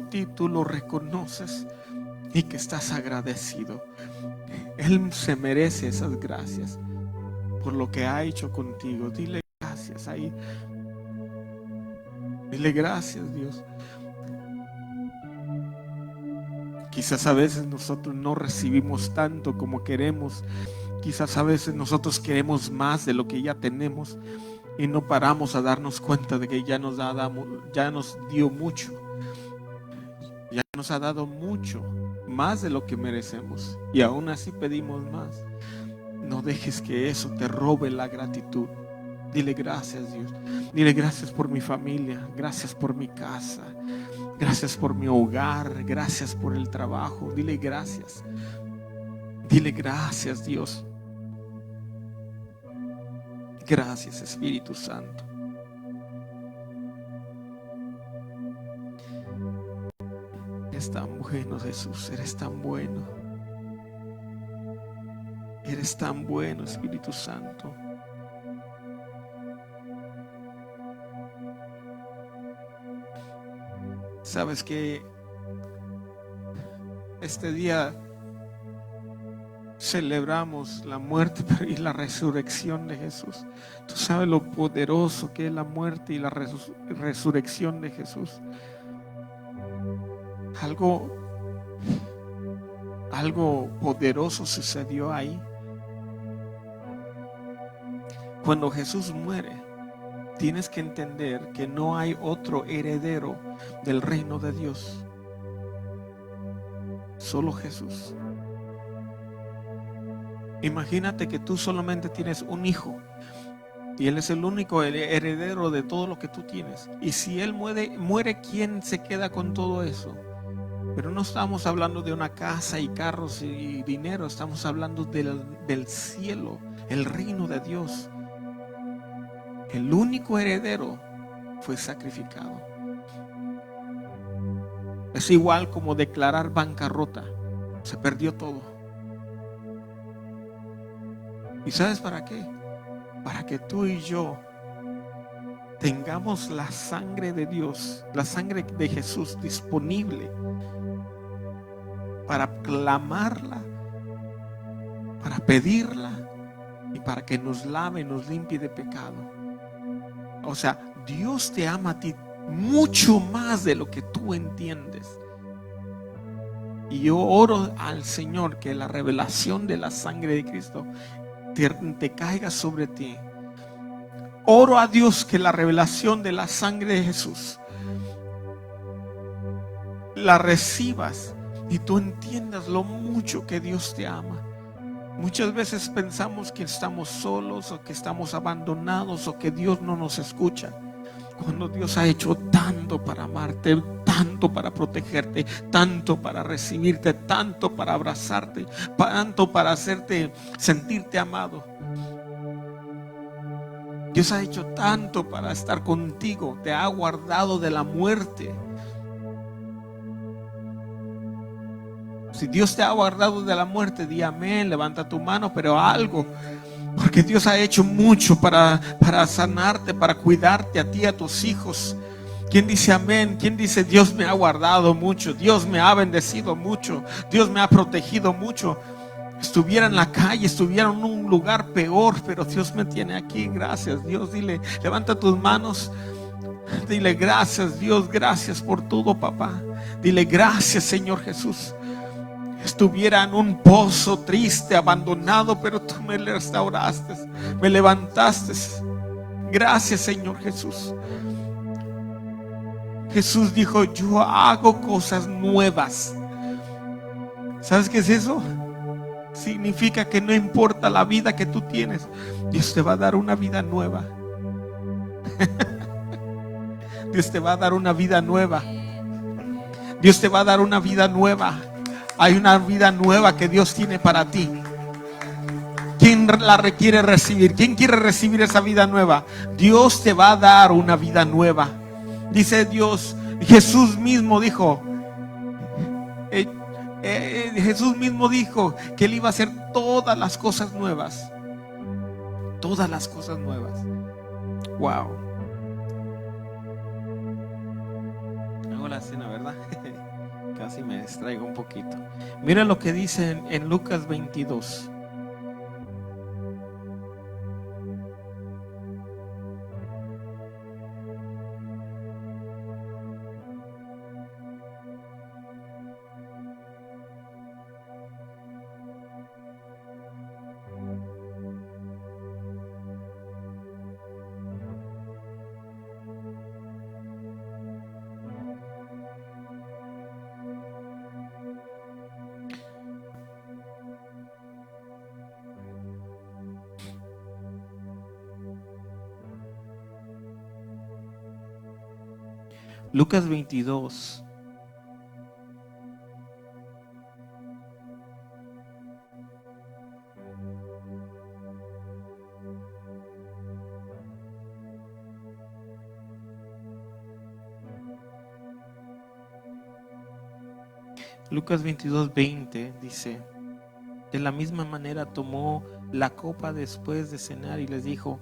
ti, tú lo reconoces y que estás agradecido. Él se merece esas gracias por lo que ha hecho contigo. Dile gracias ahí. Dile gracias, Dios. Quizás a veces nosotros no recibimos tanto como queremos. Quizás a veces nosotros queremos más de lo que ya tenemos y no paramos a darnos cuenta de que ya nos dio mucho. Ya nos ha dado mucho, más de lo que merecemos. Y aún así pedimos más. No dejes que eso te robe la gratitud. Dile gracias, Dios. Dile gracias por mi familia. Gracias por mi casa. Gracias por mi hogar. Gracias por el trabajo. Dile gracias. Dile gracias, Dios. Gracias, Espíritu Santo. Eres tan bueno, Jesús. Eres tan bueno. Eres tan bueno, Espíritu Santo. Sabes que este día celebramos la muerte y la resurrección de Jesús. Tú sabes lo poderoso que es la muerte y la resurrección de Jesús. Algo poderoso sucedió ahí. Cuando Jesús muere, tienes que entender que no hay otro heredero del reino de Dios. Solo Jesús. Imagínate que tú solamente tienes un hijo y él es el único heredero de todo lo que tú tienes. Y si él muere, ¿quién se queda con todo eso? Pero no estamos hablando de una casa y carros y dinero. Estamos hablando del cielo, el reino de Dios. El único heredero fue sacrificado. Es igual como declarar bancarrota. Se perdió todo. ¿Y sabes para qué? Para que tú y yo tengamos la sangre de Dios, la sangre de Jesús disponible para clamarla, para pedirla y para que nos lave, nos limpie de pecado. O sea, Dios te ama a ti mucho más de lo que tú entiendes. Y yo oro al Señor que la revelación de la sangre de Cristo te caiga sobre ti. Oro a Dios que la revelación de la sangre de Jesús la recibas y tú entiendas lo mucho que Dios te ama. Muchas veces pensamos que estamos solos o que estamos abandonados o que Dios no nos escucha, cuando Dios ha hecho tanto para amarte, tanto para protegerte, tanto para recibirte, tanto para abrazarte, tanto para hacerte sentirte amado. Dios ha hecho tanto para estar contigo, te ha guardado de la muerte. Si Dios te ha guardado de la muerte, di amén, levanta tu mano, pero algo, porque Dios ha hecho mucho para sanarte, para cuidarte a ti, a tus hijos. ¿Quién dice amén? ¿Quién dice Dios me ha guardado mucho? Dios me ha bendecido mucho. Dios me ha protegido mucho. Estuviera en la calle, estuviera en un lugar peor, pero Dios me tiene aquí. Gracias, Dios. Dile, levanta tus manos. Dile gracias, Dios, gracias por todo, papá. Dile gracias, Señor Jesús. Estuviera en un pozo triste, abandonado, pero tú me restauraste, me levantaste. Gracias, Señor Jesús. Jesús dijo, yo hago cosas nuevas. ¿Sabes qué es eso? Significa que no importa la vida que tú tienes, Dios te va a dar una vida nueva. Dios te va a dar una vida nueva. Dios te va a dar una vida nueva. Hay una vida nueva que Dios tiene para ti. ¿Quién la requiere recibir? ¿Quién quiere recibir esa vida nueva? Dios te va a dar una vida nueva. Dice Dios, Jesús mismo dijo, Jesús mismo dijo que Él iba a hacer todas las cosas nuevas. Todas las cosas nuevas. Wow. Hago la cena, ¿verdad? Casi me distraigo un poquito. Mira lo que dice en Lucas 22. Lucas 22. Lucas 22:20 dice: de la misma manera tomó la copa después de cenar y les dijo: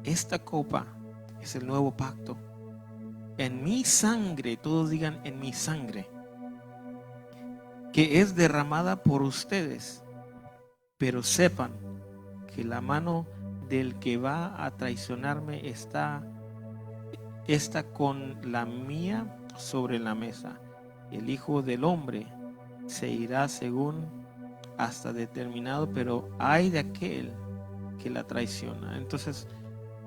esta copa es el nuevo pacto en mi sangre, todos digan en mi sangre, que es derramada por ustedes. Pero sepan que la mano del que va a traicionarme está con la mía sobre la mesa. El Hijo del Hombre se irá según hasta determinado, pero hay de aquel que la traiciona. Entonces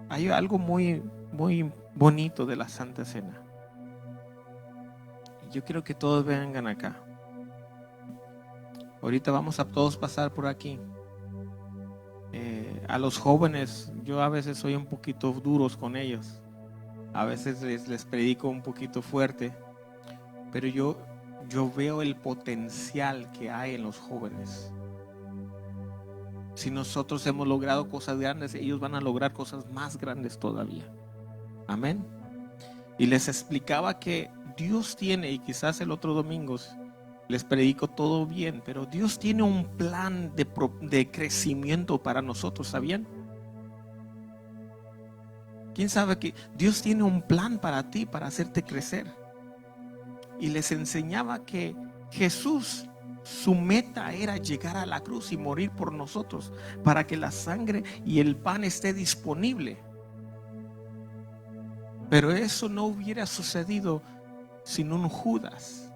hay algo muy, muy bonito de la Santa Cena. Yo quiero que todos vengan acá. Ahorita vamos a todos pasar por aquí. A los jóvenes, yo a veces soy un poquito duros con ellos. A veces les predico un poquito fuerte. Pero yo veo el potencial que hay en los jóvenes. Si nosotros hemos logrado cosas grandes, ellos van a lograr cosas más grandes todavía. Amén. Y les explicaba que Dios tiene, y quizás el otro domingo les predico todo bien, pero Dios tiene un plan de crecimiento para nosotros, ¿sabían? ¿Quién sabe que Dios tiene un plan para ti, para hacerte crecer? Y les enseñaba que Jesús, su meta era llegar a la cruz y morir por nosotros, para que la sangre y el pan esté disponible. Pero eso no hubiera sucedido sin un Judas.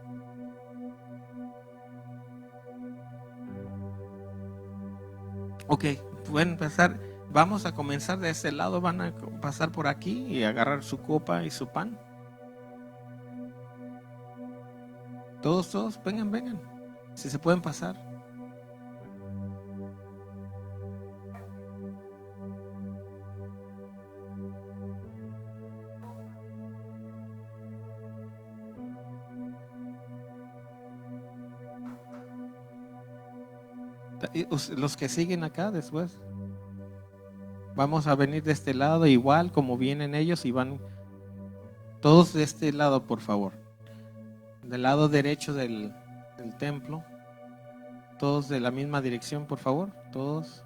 Ok, pueden empezar. Vamos a comenzar de este lado. Van a pasar por aquí y agarrar su copa y su pan. Todos, vengan. Si se pueden pasar. Los que siguen acá después. Vamos a venir de este lado igual como vienen ellos y van todos de este lado, por favor. Del lado derecho del templo. Todos de la misma dirección, por favor. Todos.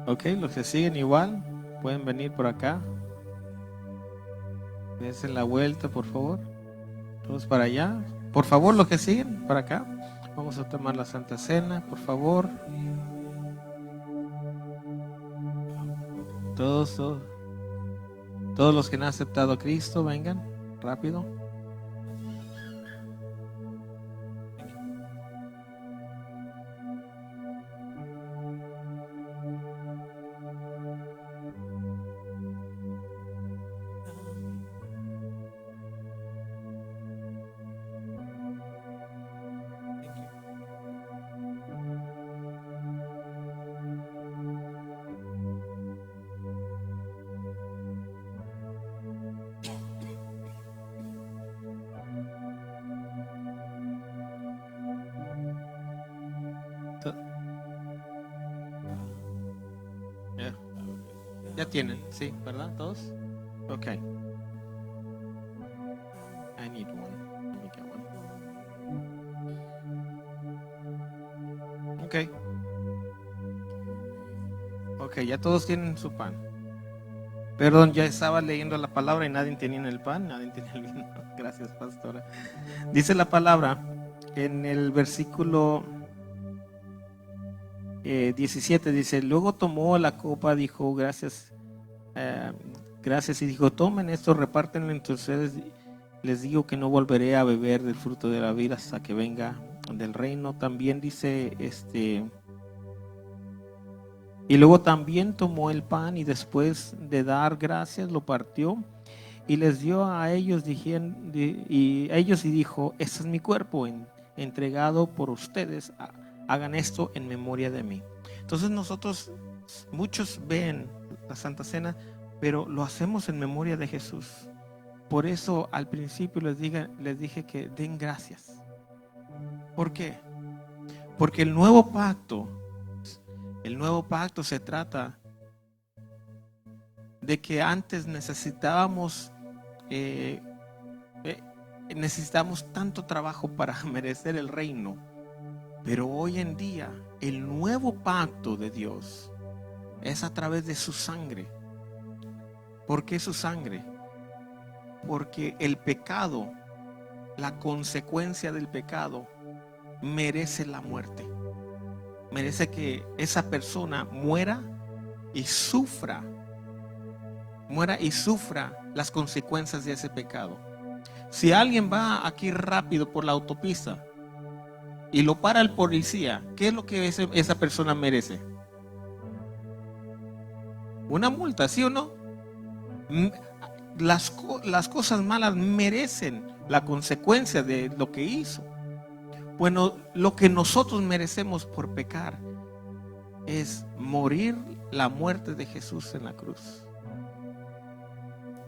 Ok, los que siguen igual pueden venir por acá. Dense la vuelta, por favor. Todos para allá. Por favor, los que siguen para acá. Vamos a tomar la Santa Cena, por favor. Todos los que no han aceptado a Cristo, vengan rápido. Ya tienen, sí, ¿verdad? ¿Todos? Ok. I need one. Let me get one. Ok. Ok, ya todos tienen su pan. Perdón, ya estaba leyendo la palabra y nadie tenía el pan, nadie tenía el vino. Gracias, pastora. Dice la palabra en el versículo 17, dice, luego tomó la copa, dijo, gracias, gracias, y dijo, tomen esto, repártenlo entre ustedes. Les digo que no volveré a beber del fruto de la vida hasta que venga del reino. También dice, y luego también tomó el pan y después de dar gracias lo partió y les dio a ellos, y dijo, este es mi cuerpo entregado por ustedes, hagan esto en memoria de mí. Entonces nosotros, muchos ven la Santa Cena, pero lo hacemos en memoria de Jesús. Por eso al principio les dije que den gracias. ¿Por qué? Porque el nuevo pacto se trata de que antes necesitábamos tanto trabajo para merecer el reino, pero hoy en día el nuevo pacto de Dios es a través de su sangre. ¿Por qué su sangre? Porque el pecado, la consecuencia del pecado, merece la muerte. Merece que esa persona muera y sufra las consecuencias de ese pecado. Si alguien va aquí rápido por la autopista y lo para el policía, ¿qué es lo que esa persona merece? Una multa, ¿sí o no? Las cosas malas merecen la consecuencia de lo que hizo. Bueno, lo que nosotros merecemos por pecar es morir la muerte de Jesús en la cruz.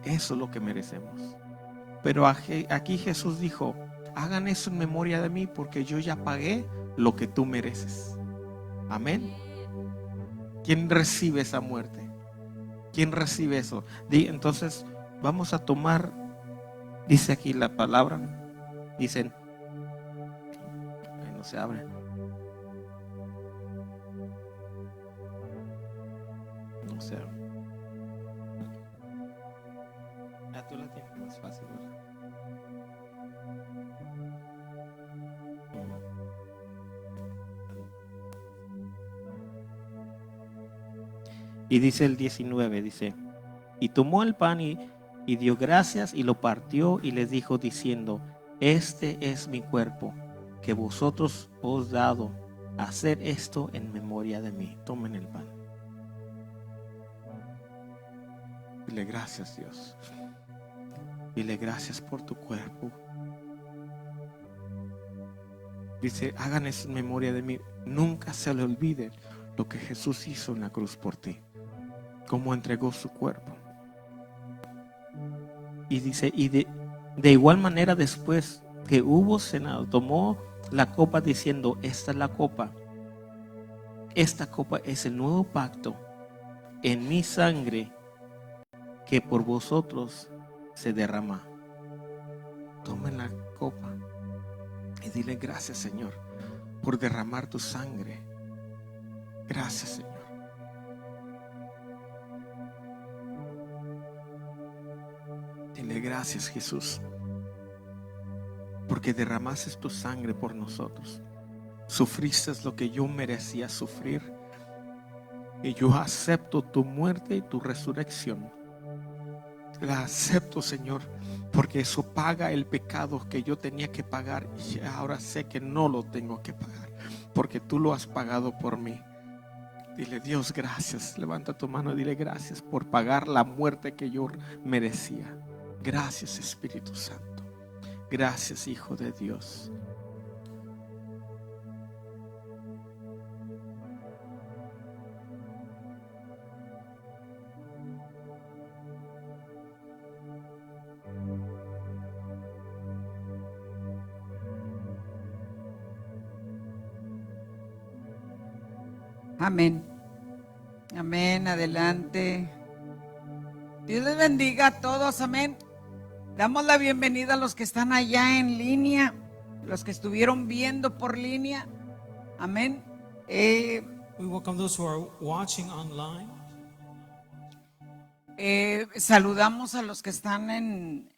Eso es lo que merecemos. Pero aquí Jesús dijo, hagan eso en memoria de mí porque yo ya pagué lo que tú mereces. Amén. ¿Quién recibe esa muerte? ¿Quién recibe eso? Entonces vamos a tomar, dice aquí la palabra, dicen, no se abre. No se abre. Tú la tienes más fácil, ¿verdad? Y dice el 19, dice, y tomó el pan y dio gracias y lo partió y les dijo diciendo, este es mi cuerpo que vosotros os dado, hacer esto en memoria de mí. Tomen el pan. Dile gracias, Dios. Dile gracias por tu cuerpo. Dice, hagan eso en memoria de mí. Nunca se le olvide lo que Jesús hizo en la cruz por ti, cómo entregó su cuerpo. Y dice, y de igual manera después que hubo cenado, tomó la copa diciendo, esta es la copa. Esta copa es el nuevo pacto en mi sangre que por vosotros se derrama. Tomen la copa y dile gracias, Señor, por derramar tu sangre. Gracias, Señor. Dile gracias, Jesús, porque derramaste tu sangre por nosotros. Sufriste lo que yo merecía sufrir. Y yo acepto tu muerte y tu resurrección. La acepto, Señor, porque eso paga el pecado que yo tenía que pagar. Y ahora sé que no lo tengo que pagar, porque tú lo has pagado por mí. Dile, Dios, gracias. Levanta tu mano y dile gracias por pagar la muerte que yo merecía. Gracias, Espíritu Santo. Gracias, Hijo de Dios. Amén. Amén. Adelante. Dios les bendiga a todos, amén. Damos la bienvenida a los que están allá en línea, los que estuvieron viendo por línea, amén. We welcome those who are watching online. Saludamos a los que están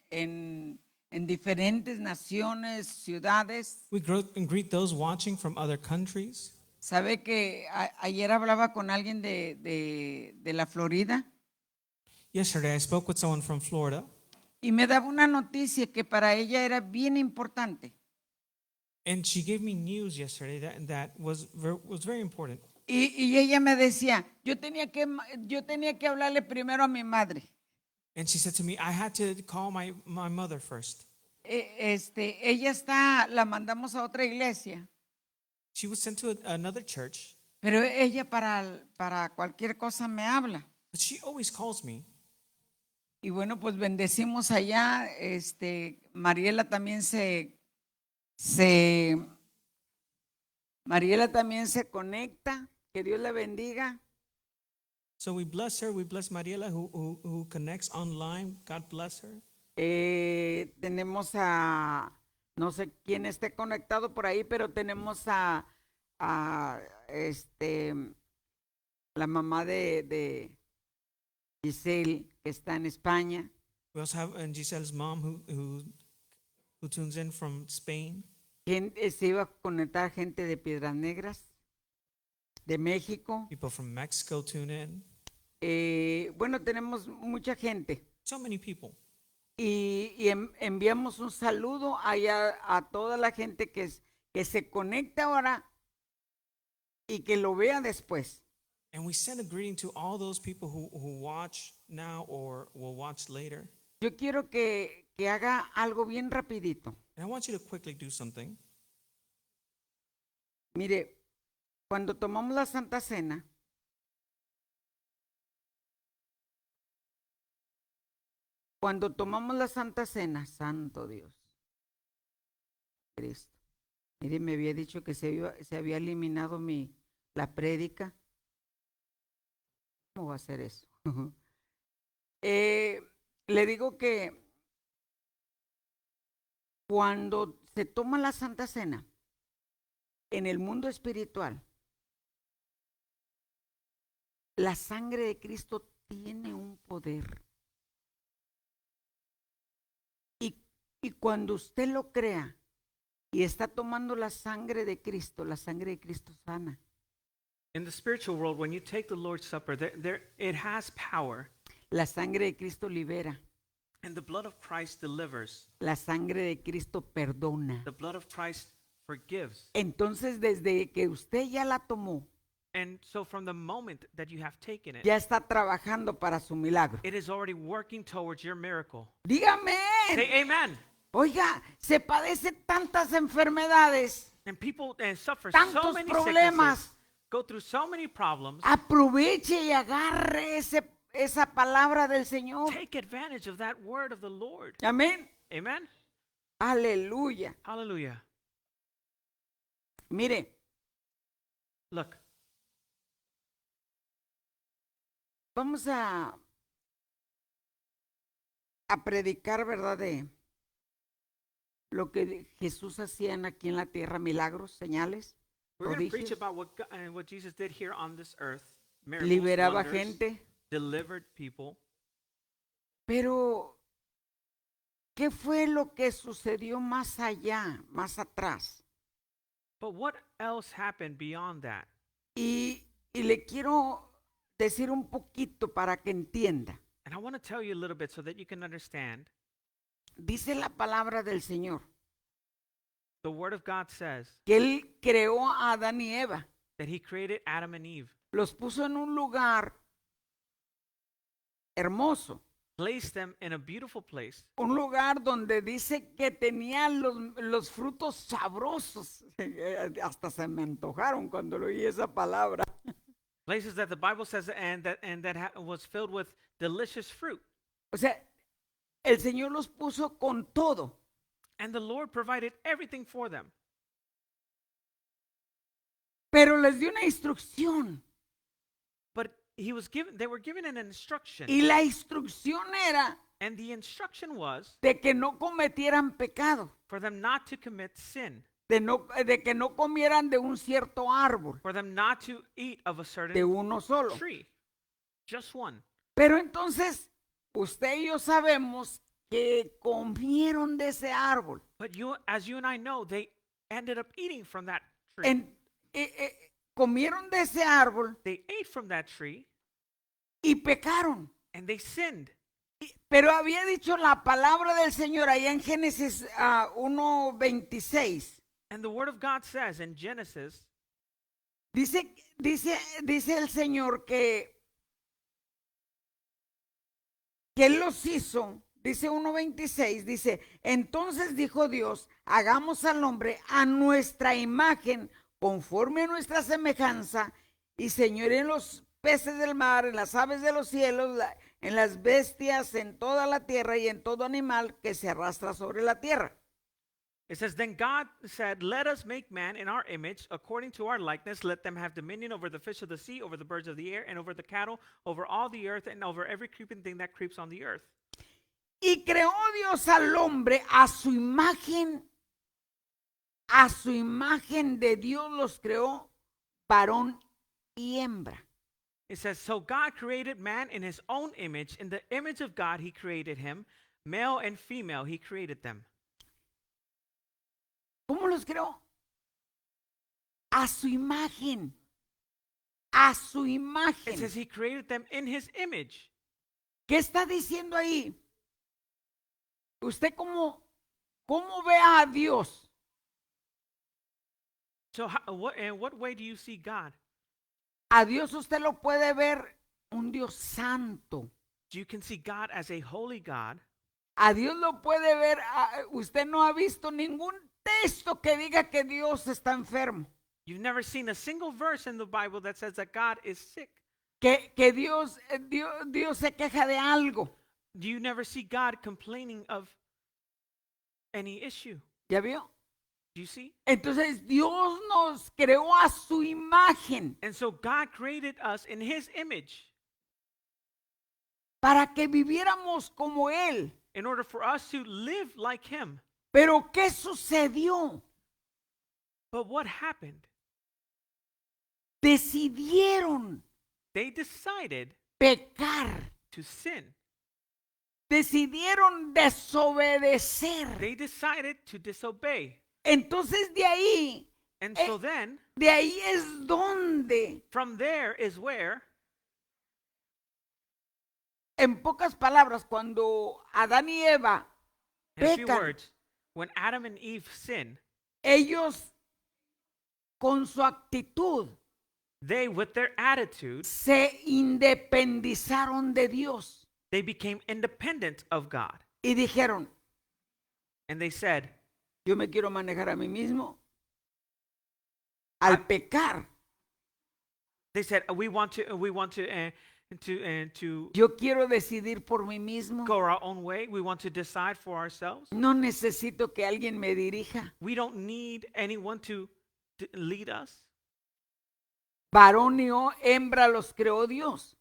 en diferentes naciones, ciudades. We greet those watching from other countries. Sabe que ayer hablaba con alguien de la Florida Yesterday, I spoke with someone from Florida, y me daba una noticia que para ella era bien importante. and she gave me news yesterday that was very important. Y ella me decía, yo tenía que hablarle primero a mi madre. And she said to me, I had to call my mother first. Ella la mandamos a otra iglesia, She was sent to another church, pero ella para cualquier cosa me habla. but she always calls me. Y bueno, pues bendecimos allá. Mariela también Mariela también se conecta. Que Dios la bendiga. So we bless her. We bless Mariela who connects online. God bless her. Tenemos no sé quién esté conectado por ahí, pero tenemos a la mamá de Giselle, que está en España. We also have Giselle's mom who tunes in from Spain. Se iba a conectar gente de Piedras Negras, de México. People from Mexico tune in. Bueno, tenemos mucha gente. So many people. Y enviamos un saludo allá a toda la gente que se conecta ahora y que lo vea después. And we send a greeting to all those people who watch now or will watch later. Yo quiero que haga algo bien rapidito. And I want you to quickly do something. Mire, cuando tomamos la Santa Cena, Santo Dios, Cristo. Mire, me había dicho que se había eliminado la prédica. ¿Cómo va a ser eso? Le digo que cuando se toma la Santa Cena en el mundo espiritual, la sangre de Cristo tiene un poder. Y cuando usted lo crea y está tomando la sangre de Cristo sana. In the spiritual world, when you take the Lord's Supper, it has power. La sangre de Cristo libera. And the blood of Christ delivers. La sangre de Cristo perdona. The blood of Christ forgives. Entonces, desde que usted ya la tomó, And so from the moment that you have taken it, ya está trabajando para su milagro. it is already working towards your miracle. Dígame. Say amen. Oiga, se padece tantas enfermedades, And people suffer so tantos many problemas. sicknesses, go through so many problems. Aproveche y agarre esa palabra del Señor. Take advantage of that word of the Lord. Amén. Amen. Aleluya. Hallelujah. Mire, Look, vamos a predicar, ¿verdad? De lo que Jesús hacía aquí en la tierra, milagros, señales, we're going to preach prodigios, about what Jesus did here on this earth. Miracles, liberaba wonders, gente. delivered people. Pero, ¿qué fue lo que sucedió más allá, más atrás? But what else happened beyond that? Y le quiero decir un poquito para que entienda. And I want to tell you a little bit so that you can understand. Dice la palabra del Señor The Word of God says que Él creó a Adán y Eva, that He created Adam and Eve, los puso en un lugar hermoso, placed them in a beautiful place, un lugar donde dice que tenían los frutos sabrosos. Hasta se me antojaron cuando oí esa palabra. places that the Bible says was filled with delicious fruit. O sea, el Señor los puso con todo. And the Lord provided everything for them. Pero les dio una instrucción. But they were given an instruction. Y la instrucción era And the instruction was de que no cometieran pecado, for them not to commit sin, de que no comieran de un cierto árbol, for them not to eat of a de certain uno solo. tree. Just one. Pero entonces, usted y yo sabemos que comieron de ese árbol. But as you and I know, they ended up eating from that tree. Comieron de ese árbol They ate from that tree y pecaron. and they sinned. Pero había dicho la palabra del Señor allá en Génesis 1:26. And the word of God says in Genesis, Dice el Señor que Él los hizo. Dice 1:26, dice, entonces dijo Dios, hagamos al hombre a nuestra imagen, conforme a nuestra semejanza, y señoreen en los peces del mar, en las aves de los cielos, en las bestias, en toda la tierra y en todo animal que se arrastra sobre la tierra. it says, then God said, let us make man in our image, according to our likeness. Let them have dominion over the fish of the sea, over the birds of the air, and over the cattle, over all the earth, and over every creeping thing that creeps on the earth. Y creó Dios al hombre a su imagen de Dios los creó, varón y hembra. It says, so God created man in his own image. In the image of God, he created him. Male and female, he created them. ¿Cómo los creó? A su imagen. A su It imagen. says he created them in his image. ¿Qué está diciendo ahí? ¿Usted cómo ve a Dios? So in what way do you see God? A Dios usted lo puede ver un Dios santo. You can see God as a holy God. A Dios lo puede ver, usted no ha visto ningún texto que diga que Dios está enfermo. You've never seen a single verse in the Bible that says that God is sick. Que Dios se queja de algo. Do you never see God complaining of any issue? ¿Ya vio? Do you see? Entonces Dios nos creó a su imagen And so God created us in his image para que viviéramos como Él. in order for us to live like him. Pero ¿qué sucedió? But what happened? Decidieron They decided pecar. to sin. Decidieron desobedecer. They decided to disobey. Entonces de ahí And so then, es donde, from there is where, en pocas palabras, cuando Adán y Eva in a few pecan, words, when Adam and Eve sin, ellos con su actitud they, with their attitude, se independizaron de Dios they became independent of God. y dijeron, And they said, yo me quiero manejar a mí mismo. Al pecar, we want to yo quiero decidir por mí mismo. go our own way. We want to decide for ourselves. No necesito que alguien me dirija. We don't need anyone to lead us. Varón y hembra los creó Dios.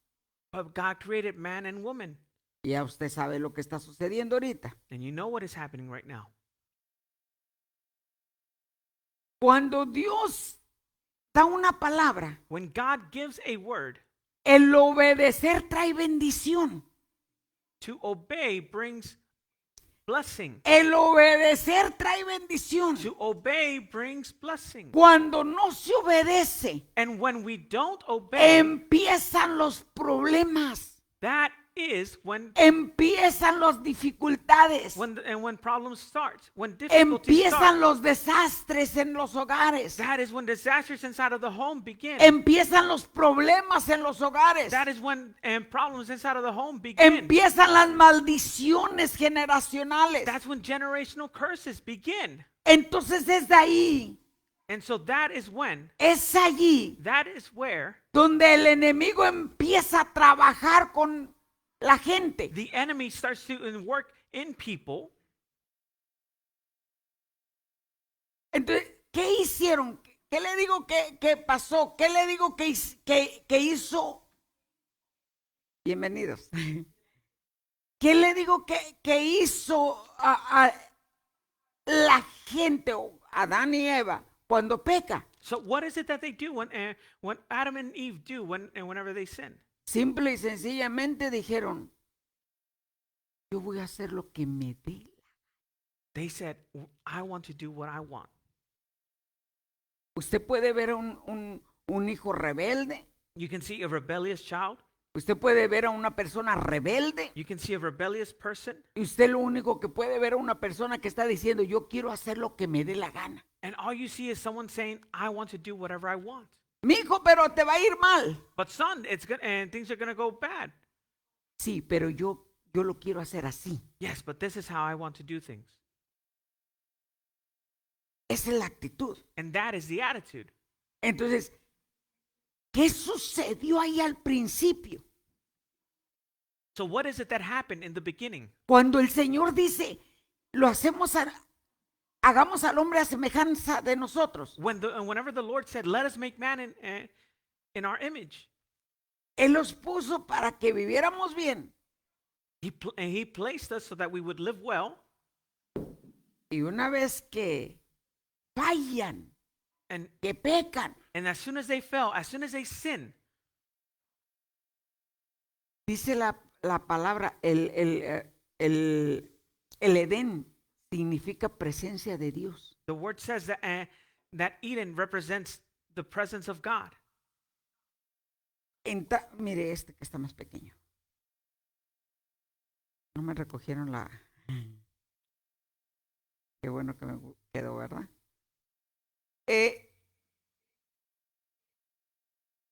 But God created man and woman. Ya usted sabe lo que está sucediendo ahorita. And you know what is happening right now. Cuando Dios da una palabra, When God gives a word, el obedecer trae bendición. to obey brings blessing. El obedecer trae bendición. To obey brings blessing. Cuando no se obedece, And when we don't obey, empiezan los problemas. that is when Empiezan las dificultades. when problems start, when difficulties Empiezan start. los desastres en los hogares. That is when disasters inside of the home begin. Empiezan los problemas en los hogares. That is when problems inside of the home begin. Empiezan las maldiciones generacionales. That's when generational curses begin. Entonces es ahí, And so that is when, es allí that is where donde el enemigo empieza a trabajar con la gente. the enemy starts to work in people. Entonces, ¿qué hicieron? ¿Qué le digo que pasó? ¿Qué le digo que hizo Bienvenidos. ¿Qué le digo que hizo a la gente, o Adán y Eva, cuando peca? So what is it that they do when Adam and Eve do whenever they sin? Simple y sencillamente dijeron, yo voy a hacer lo que me dé. They said, I want to do what I want. Usted puede ver a un hijo rebelde. You can see a rebellious child. Usted puede ver a una persona rebelde. You can see a rebellious person. Y usted lo único que puede ver a una persona que está diciendo, yo quiero hacer lo que me dé la gana. And all you see is someone saying, I want to do whatever I want. Mi hijo, pero te va a ir mal. But son, things are gonna go bad. Sí, pero yo lo quiero hacer así. Yes, but this is how I want to do things. Esa es la actitud. And that is the attitude. Entonces, ¿qué sucedió ahí al principio? So what is it that happened in the beginning? Cuando el Señor dice, hagamos al hombre a semejanza de nosotros. Whenever the Lord said, let us make man in our image, Él los puso para que viviéramos bien. he placed us so that we would live well. Y una vez que fallan, And que pecan, as soon as they fell, as soon as they sin, dice la palabra, el Edén significa presencia de Dios. the word says that Eden represents the presence of God. Mire este que está más pequeño. No me recogieron la... Qué bueno que me quedó, ¿verdad?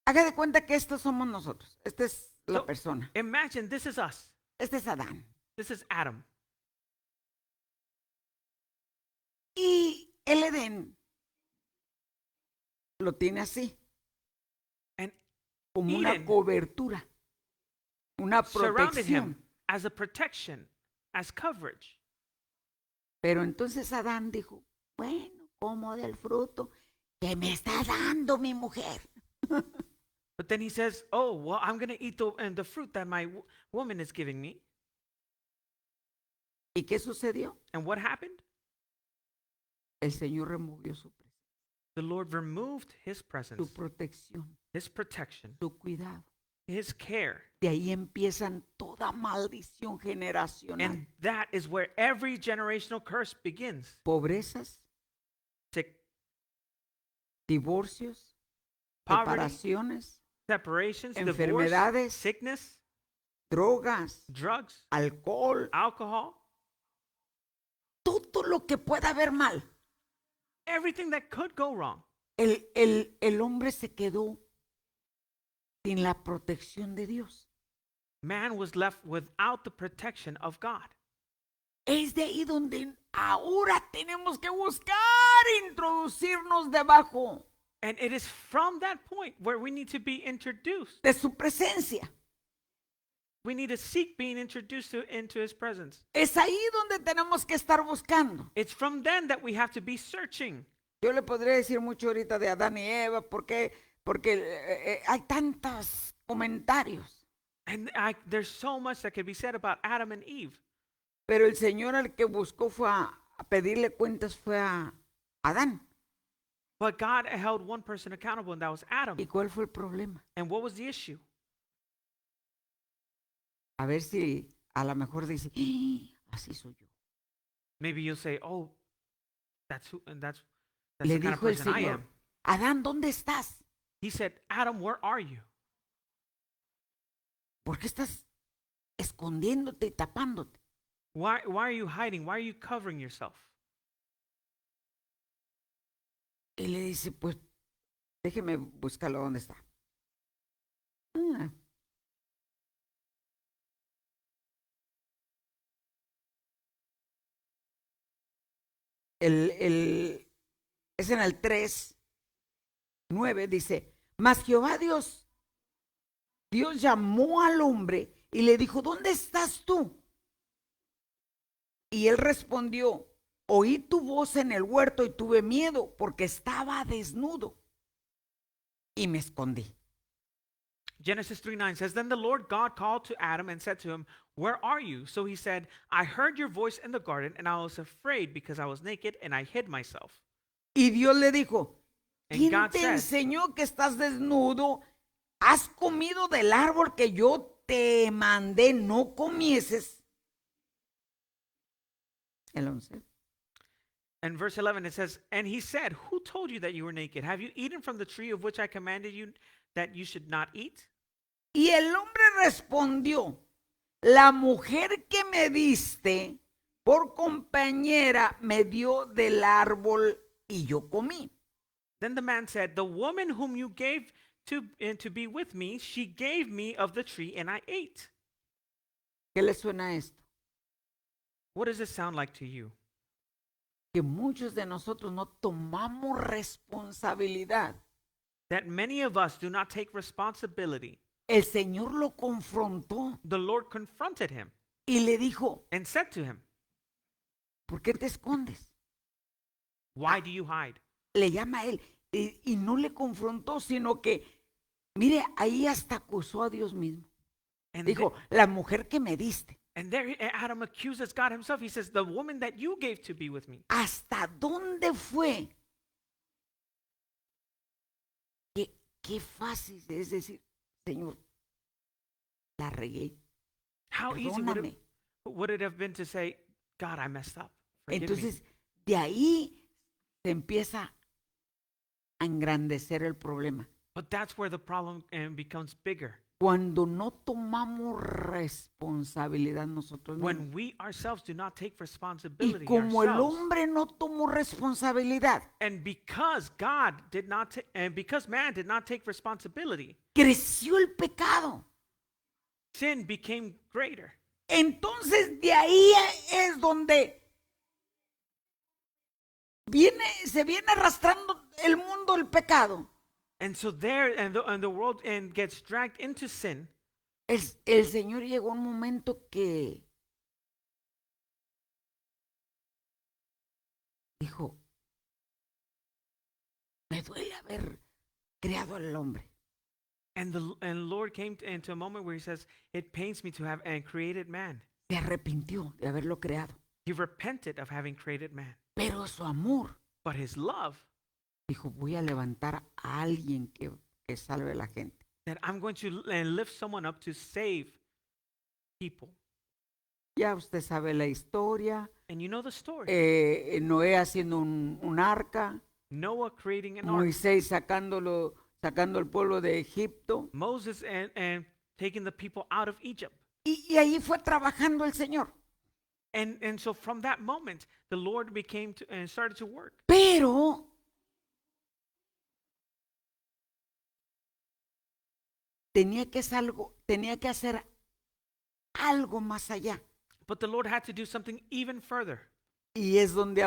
Haga de cuenta que estos somos nosotros. Esta es la So, persona. Imagine this is us. Este es Adán. This is Adam. Y el Edén lo tiene así, And como una Eden cobertura, una surrounded protección. him as a protection, as coverage. Pero entonces Adán dijo, bueno, como del fruto que me está dando mi mujer. But then he says, oh, well, I'm going to eat the fruit that my woman is giving me. ¿Y qué sucedió? And what happened? El Señor removió su The Lord removed his presence, su protección, his protection, su cuidado. his care. De ahí empiezan toda maldición generacional. And that is where every generational curse begins. Pobrezas, Sick, divorcios, poverty, separaciones, separations, enfermedades, divorce, sickness, drogas, drugs, alcohol, alcohol, todo lo que pueda haber mal. everything that could go wrong. El hombre se quedó sin la protección de Dios. Man was left without the protection of God. Es de ahí donde ahora tenemos que buscar introducirnos debajo And it is from that point where we need to be introduced. de su presencia. We need to seek being introduced into his presence. Es ahí donde tenemos que estar buscando. It's from then that we have to be searching. Yo le podría decir mucho ahorita de Adán y Eva porque hay tantos comentarios. And there's so much that could be said about Adam and Eve. Pero el Señor al que buscó fue a pedirle cuentas fue a Adán. But God held one person accountable, and that was Adam. ¿Y cuál fue el problema? And what was the issue? A ver si a lo mejor dice, "Ah, así soy yo." Maybe you'll say, "Oh, that's Le the kind of dijo el person I Señor, am." Adán, ¿dónde estás? He said, "Adam, where are you? ¿Por qué estás escondiéndote y tapándote? Why are you hiding? Why are you covering yourself?" Y le dice, pues, déjeme buscarlo dónde está. Ah. Es en el 3:9, dice, mas Jehová Dios llamó al hombre y le dijo, ¿dónde estás tú? Y él respondió, oí tu voz en el huerto y tuve miedo porque estaba desnudo y me escondí. Genesis 3:9 says, Then the Lord God called to Adam and said to him, Where are you? So he said, I heard your voice in the garden, and I was afraid because I was naked, and I hid myself. Y Dios le dijo, And ¿quién God te said, enseñó que estás desnudo? ¿Has comido del árbol que yo te mandé no comieses? El 11. And verse 11, it says, And he said, Who told you that you were naked? Have you eaten from the tree of which I commanded you that you should not eat? Y el hombre respondió, la mujer que me diste por compañera me dio del árbol y yo comí. Then the man said, The woman whom you gave to be with me, she gave me of the tree, and I ate. ¿Qué le suena esto? What does this sound like to you? Que muchos de nosotros no tomamos responsabilidad. That many of us do not take responsibility. El Señor lo confrontó The Lord confronted him y le dijo, and said to him, ¿por qué te escondes? Why do you hide? Le llama a él y no le confrontó, sino que, mire, ahí hasta acusó a Dios mismo. And, Dijo, la mujer que me diste. there Adam accuses God himself. He says, The woman that you gave to be with me. ¿Hasta dónde fue? Qué fácil es decir, Señor, la regué. How easy Perdóname. would it have been to say, God, I messed up. Forgive me." Entonces, de ahí se empieza a engrandecer el problema. But that's where the problem becomes bigger. Cuando no tomamos responsabilidad nosotros mismos. When we ourselves do not take Y responsibility como el ourselves. hombre no tomó responsabilidad, And because God did not, and because man did not take responsibility, creció el pecado. sin became greater. Entonces de ahí es donde se viene arrastrando el mundo el pecado. And so there, and the world and gets dragged into sin. El Señor llegó a un momento que dijo, me duele haber creado al hombre. And the Lord came into a moment where he says, It pains me to have and created man. Se arrepintió de haberlo creado. He repented of having created man. Pero su amor, But his love, dijo, voy a levantar a alguien que salve a la gente. that I'm going to lift someone up to save people. Ya usted sabe la historia. And you know the story. Noé haciendo un arca. Noah creating an ark. Moisés sacando el pueblo de Egipto. Moses and taking the people out of Egypt. Y ahí fue trabajando el Señor. And so from that moment, the Lord became and started to work. Pero tenía que hacer algo más allá. But the Lord had to do something even further. Y es donde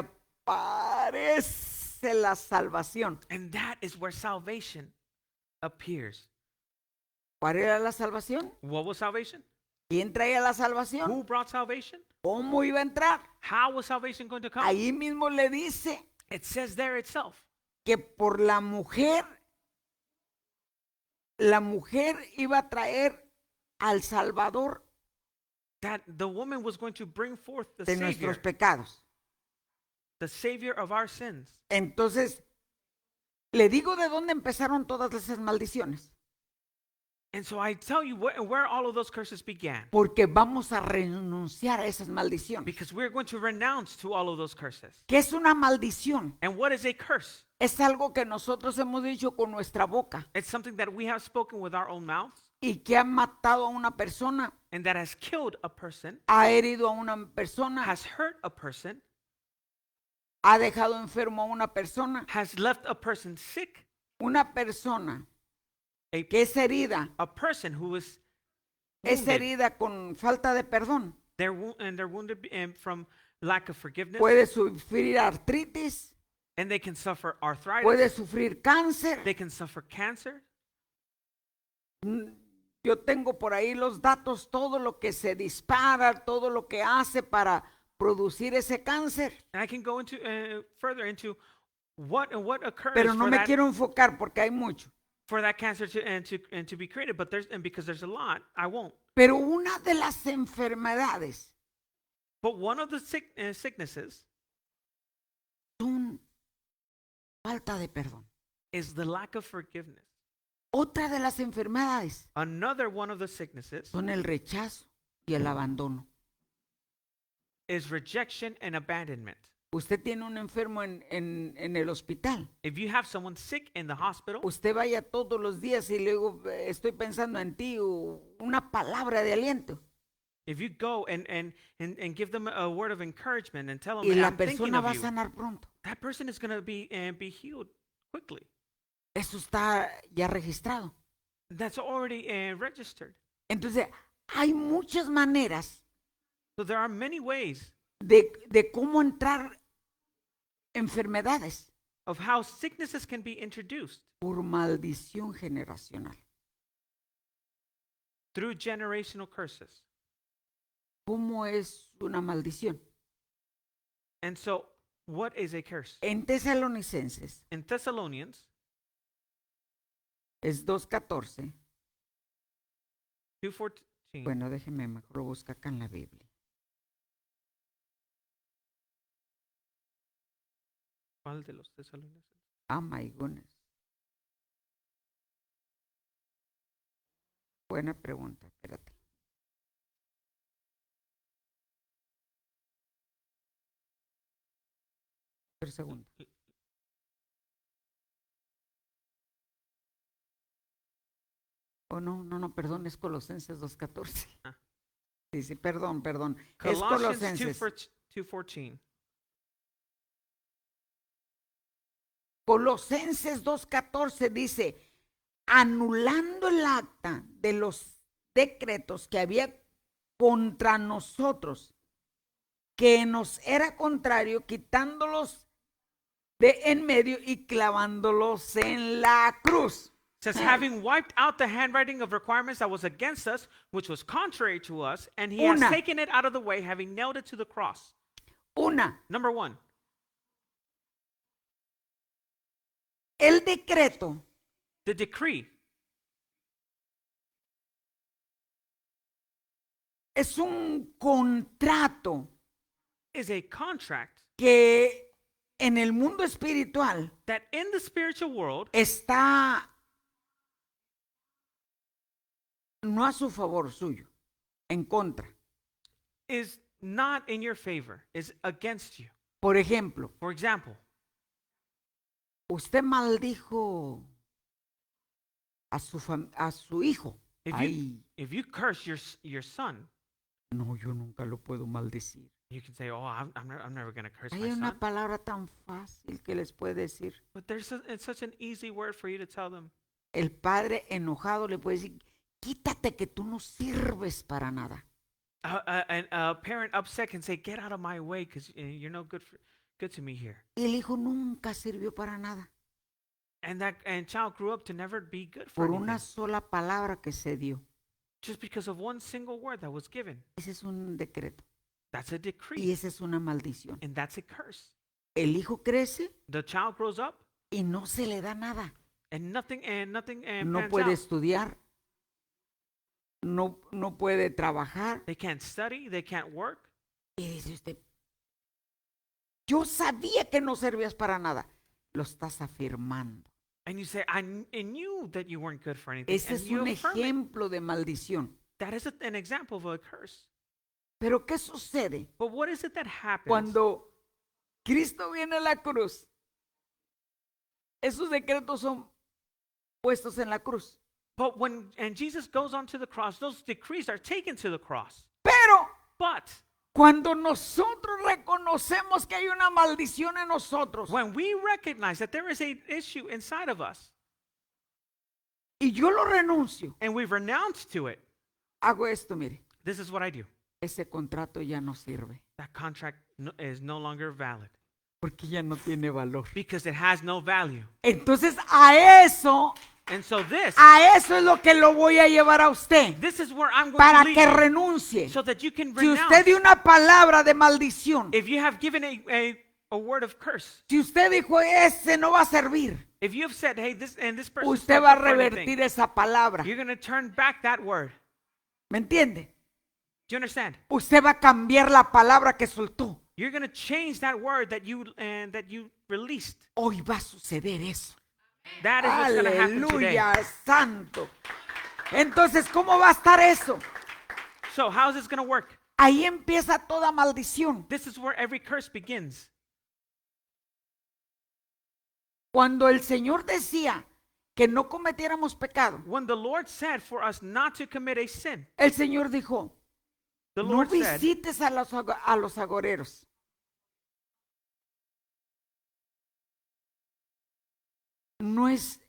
aparece la salvación. And that is where salvation appears. ¿Cuál era la salvación? What was salvation? ¿Quién traía la salvación? Who brought salvation? ¿Cómo iba a entrar? How was salvation going to come? Ahí mismo le dice It says there itself que por la mujer iba a traer al Salvador that the woman was going to bring forth the de Savior, nuestros pecados. the Savior of our sins. Entonces, le digo de dónde empezaron todas esas maldiciones. And so I tell you where all of those curses began. Porque vamos a renunciar a esas maldiciones. Because we're going to renounce to all of those curses. ¿Qué es una maldición? And what is a curse? Es algo que nosotros hemos dicho con nuestra boca It's something that we have spoken with our own mouths y que ha matado a una persona, and that has killed a person, ha herido a una persona, has hurt a person, ha dejado enfermo a una persona. has left a person sick, Una persona a, que es herida, a person who is es wounded. herida con falta de perdón. They're wounded from lack of forgiveness, Puede sufrir artritis, and they can suffer arthritis, puede sufrir cáncer. they can suffer cancer. Yo tengo por ahí los datos, todo lo que se dispara, todo lo que hace para producir ese cáncer. And I can go into further into what occurs Pero no for, me that, quiero enfocar porque hay mucho. for that cancer to be created, but because there's a lot, I won't. Pero una de las enfermedades But one of the sicknesses son falta de perdón. is the lack of forgiveness. Otra de las enfermedades Another one of the sicknesses son el rechazo y el abandono. is rejection and abandonment. Usted tiene un enfermo en el hospital. If you have someone sick in the hospital, Usted vaya todos los días y luego estoy pensando en ti o una palabra de aliento. if you go and give them a word of encouragement and tell them, Y "Hey, la I'm thinking persona of va a you," sanar pronto. that person is going to be healed quickly. Eso está ya registrado. That's already registered. Entonces, hay muchas maneras So there are many ways de cómo entrar enfermedades of how sicknesses can be introduced por maldición generacional. through generational curses. ¿Cómo es una maldición? And so, what is a curse? En Tesalonicenses In Thessalonians es 2:14. 2:14. Bueno, déjeme mejor lo busco acá en la Biblia. ¿Cuál de los tesalonicenses? Ah, my goodness. Buena pregunta, espérate. Un segundo. Oh, no, perdón, es Colosenses 2:14. Ah. Sí, perdón. Es Colossians Colosenses. 2:14. Colosenses 2:14 dice, anulando el acta de los decretos que había contra nosotros, que nos era contrario, quitándolos de en medio y clavándolos en la cruz. Says, having wiped out the handwriting of requirements that was against us, which was contrary to us, and he has Una. taken it out of the way, having nailed it to the cross. Una, Number one, el decreto the decree es un contrato is a contract que en el mundo espiritual that in the spiritual world está no a su favor suyo, en contra. is not in your favor, is against you. Por ejemplo, For example, usted maldijo a su hijo. if Ay, you, if you curse your son, no, yo nunca lo puedo maldecir. you can say, "Oh, I'm never going to curse Hay my una son." palabra tan fácil que les puede decir. But it's such an easy word for you to tell them. El padre enojado le puede decir, quítate que tú no sirves para nada. And a parent upset can say, "Get out of my way, because you're no good to me here." Y el hijo nunca sirvió para nada. And child grew up to never be good for Por anything, una sola palabra que se dio. just because of one single word that was given. Ese es un decreto. That's a Y decree, esa es una maldición. and that's a curse. El hijo crece The child grows up, y no se le da nada. and nothing No pans puede out. estudiar. No puede trabajar. They can't study, they can't work. Y dice usted, yo sabía que no servías para nada. Lo estás afirmando. And you say, I knew that you weren't good for anything. Ese And es you un affirm it. ejemplo de maldición. That is an example of a curse. Pero ¿qué sucede But what is it that happens cuando Cristo viene a la cruz? Esos decretos son puestos en la cruz. But and Jesus goes onto the cross, those decrees are taken to the cross. Pero But cuando nosotros reconocemos que hay una maldición en nosotros when we recognize that there is an issue inside of us y yo lo renuncio, and we've renounced to it, hago esto, mire, this is what I do. ese contrato ya no sirve That contract is no longer valid porque ya no tiene valor. because it has no value. Entonces a eso And so this es lo que lo voy a llevar a usted is where I'm going para to lead que you, renuncie. so that you can Si renounce. usted dio una palabra de maldición If you have given a word of curse. Si usted dijo, ese no va a servir, If you've said, hey, this person usted va a revertir esa palabra. you're going to turn back that word. ¿Me entiende? Do you understand? Usted va a cambiar la palabra que soltó. You're going to change that word that you released. Hoy va a suceder eso. That is what's going to happen today. Aleluya, santo. Entonces, ¿cómo va a estar eso? So how is this going to work? Ahí empieza toda maldición. This is where every curse begins. Cuando el Señor decía que no cometiéramos pecado, When the Lord said for us not to commit a sin, el Señor dijo, the no Lord said, visites a los agoreros. No es...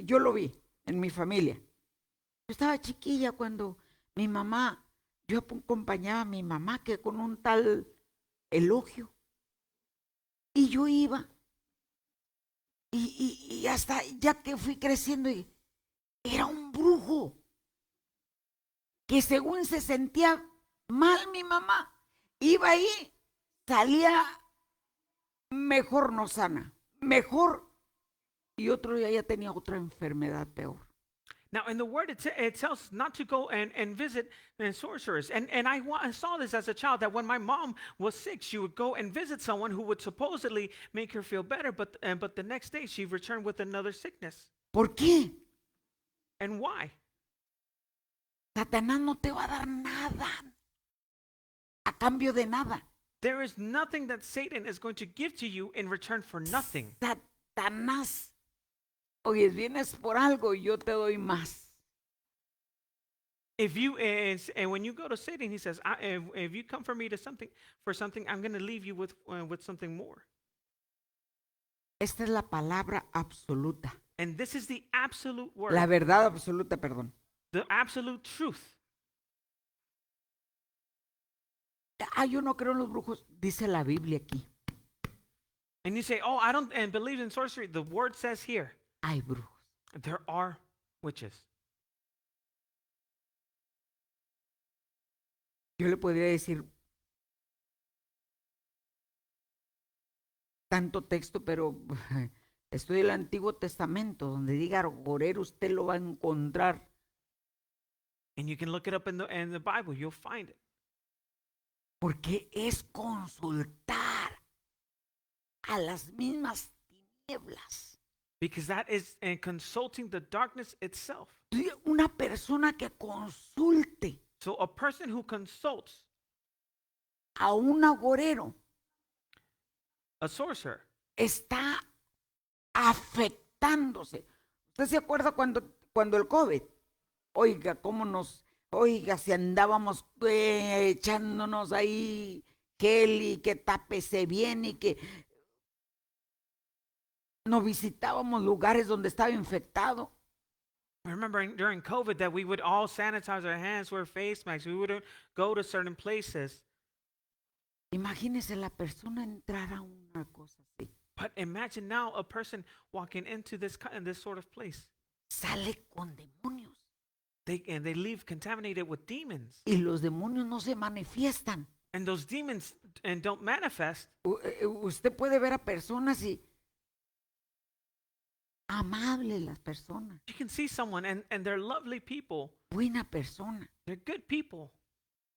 yo lo vi en mi familia. Yo estaba chiquilla cuando mi mamá, yo acompañaba a mi mamá que con un tal elogio. Y yo iba. Y hasta ya que fui creciendo, era un brujo. Que según se sentía mal mi mamá, iba ahí, salía mejor no sana, mejor. Y otro día ya tenía otra enfermedad peor. now in the word it tells us not to go and visit sorcerers. And I saw this as a child, that when my mom was sick, she would go and visit someone who would supposedly make her feel better, but the next day she returned with another sickness. ¿Por qué? And why? Satanás no te va a dar nada a cambio de nada. There is nothing that Satan is going to give to you in return for nothing. Satanás, oye, vienes por algo y yo te doy más. If you and when you go to Satan, he says, if you come for me to something, I'm going to leave you with something more. Esta es la palabra absoluta. And this is the absolute word, La verdad absoluta, perdón. the absolute truth. Yo no creo en los brujos, dice la Biblia aquí. And you say, oh, I don't believe in sorcery. The word says here, Hay brujos. there are witches. Yo le podría decir tanto texto, pero estoy en el Antiguo Testamento, donde diga agorero, usted lo va a encontrar. And you can look it up in the Bible. You'll find it. Porque es consultar a las mismas tinieblas. Because that is consulting the darkness itself. Una persona que consulte So a person who consults a un agorero a sorcerer está afectándose. ¿Usted se acuerda cuando el COVID? Oiga, oiga, si andábamos echándonos ahí gel y que tápese bien y que no visitábamos lugares donde estaba infectado. I remember during COVID that we would all sanitize our hands, wear face masks. We wouldn't go to certain places. Imagínese la persona entrar a una cosa así. But imagine now a person walking into this sort of place. Sale con demonios. They leave contaminated with demons. Y los demonios no se manifiestan. And those demons don't manifest. Usted puede ver a personas y amables las personas. You can see someone and they're lovely people. Buena persona. They're good people.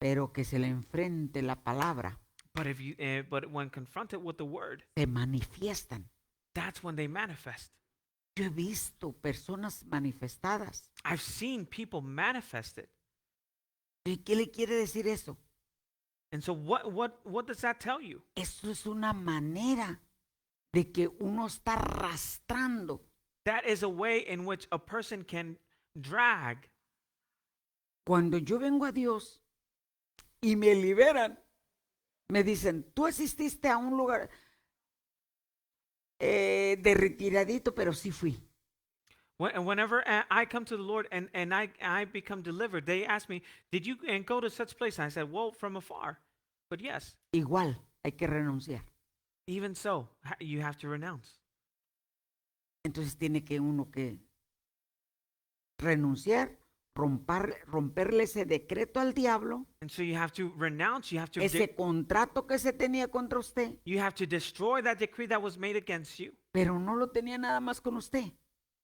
Pero que se le enfrente la palabra. But when confronted with the word, Se manifiestan. that's when they manifest. Yo he visto personas manifestadas. I've seen people manifested. ¿Y qué le quiere decir eso? And so what does that tell you? Eso es una manera de que uno está arrastrando. That is a way in which a person can drag. Cuando yo vengo a Dios y me liberan, me dicen, tú asististe a un lugar de retiradito, pero sí fui. Whenever I come to the Lord and I become delivered, they ask me, did you go to such place? And I said, well, from afar. But yes, Igual hay que renunciar. even so, you have to renounce. Entonces tiene que uno que renunciar romperle ese decreto al diablo, And so you have to renounce, ese contrato que se tenía contra usted, you have to destroy that decree that was made against you. pero no lo tenía nada más con usted.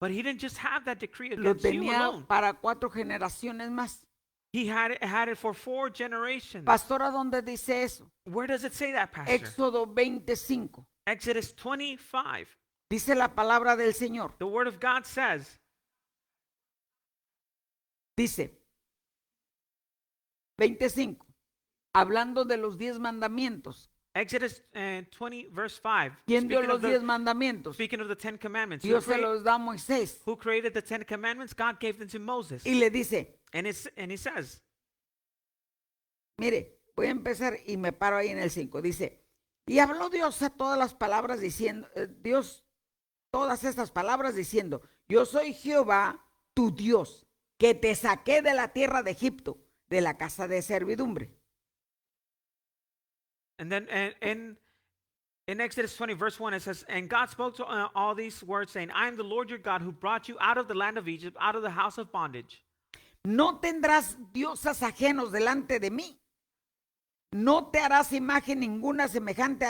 But he didn't just have that decree Lo against you tenía alone. para 4 generaciones más. He had it for 4 generations. Pastora, ¿dónde dice eso? Where does it say that, Pastor? Éxodo 25. Exodus 25. Dice la palabra del Señor. The word of God says, Dice 25. Hablando de los 10 mandamientos. Exodus 20, verse 5. ¿Quién dio Speaking los of the- 10 mandamientos? Speaking of the 10 Commandments, Dios se los da a Moisés. who created the 10 Commandments? God gave them to Moses. Y le dice, And he says, mire, voy a empezar y me paro ahí en el 5. Dice, y habló Dios a todas las palabras diciendo, todas estas palabras diciendo, yo soy Jehová, tu Dios, que te saqué de la tierra de Egipto, de la casa de servidumbre. and then in Exodus 20, verse 1, it says, and God spoke to all these words, saying, I am the Lord your God who brought you out of the land of Egypt, out of the house of bondage. No tendrás diosas ajenos delante de mí. No te harás imagen ninguna semejante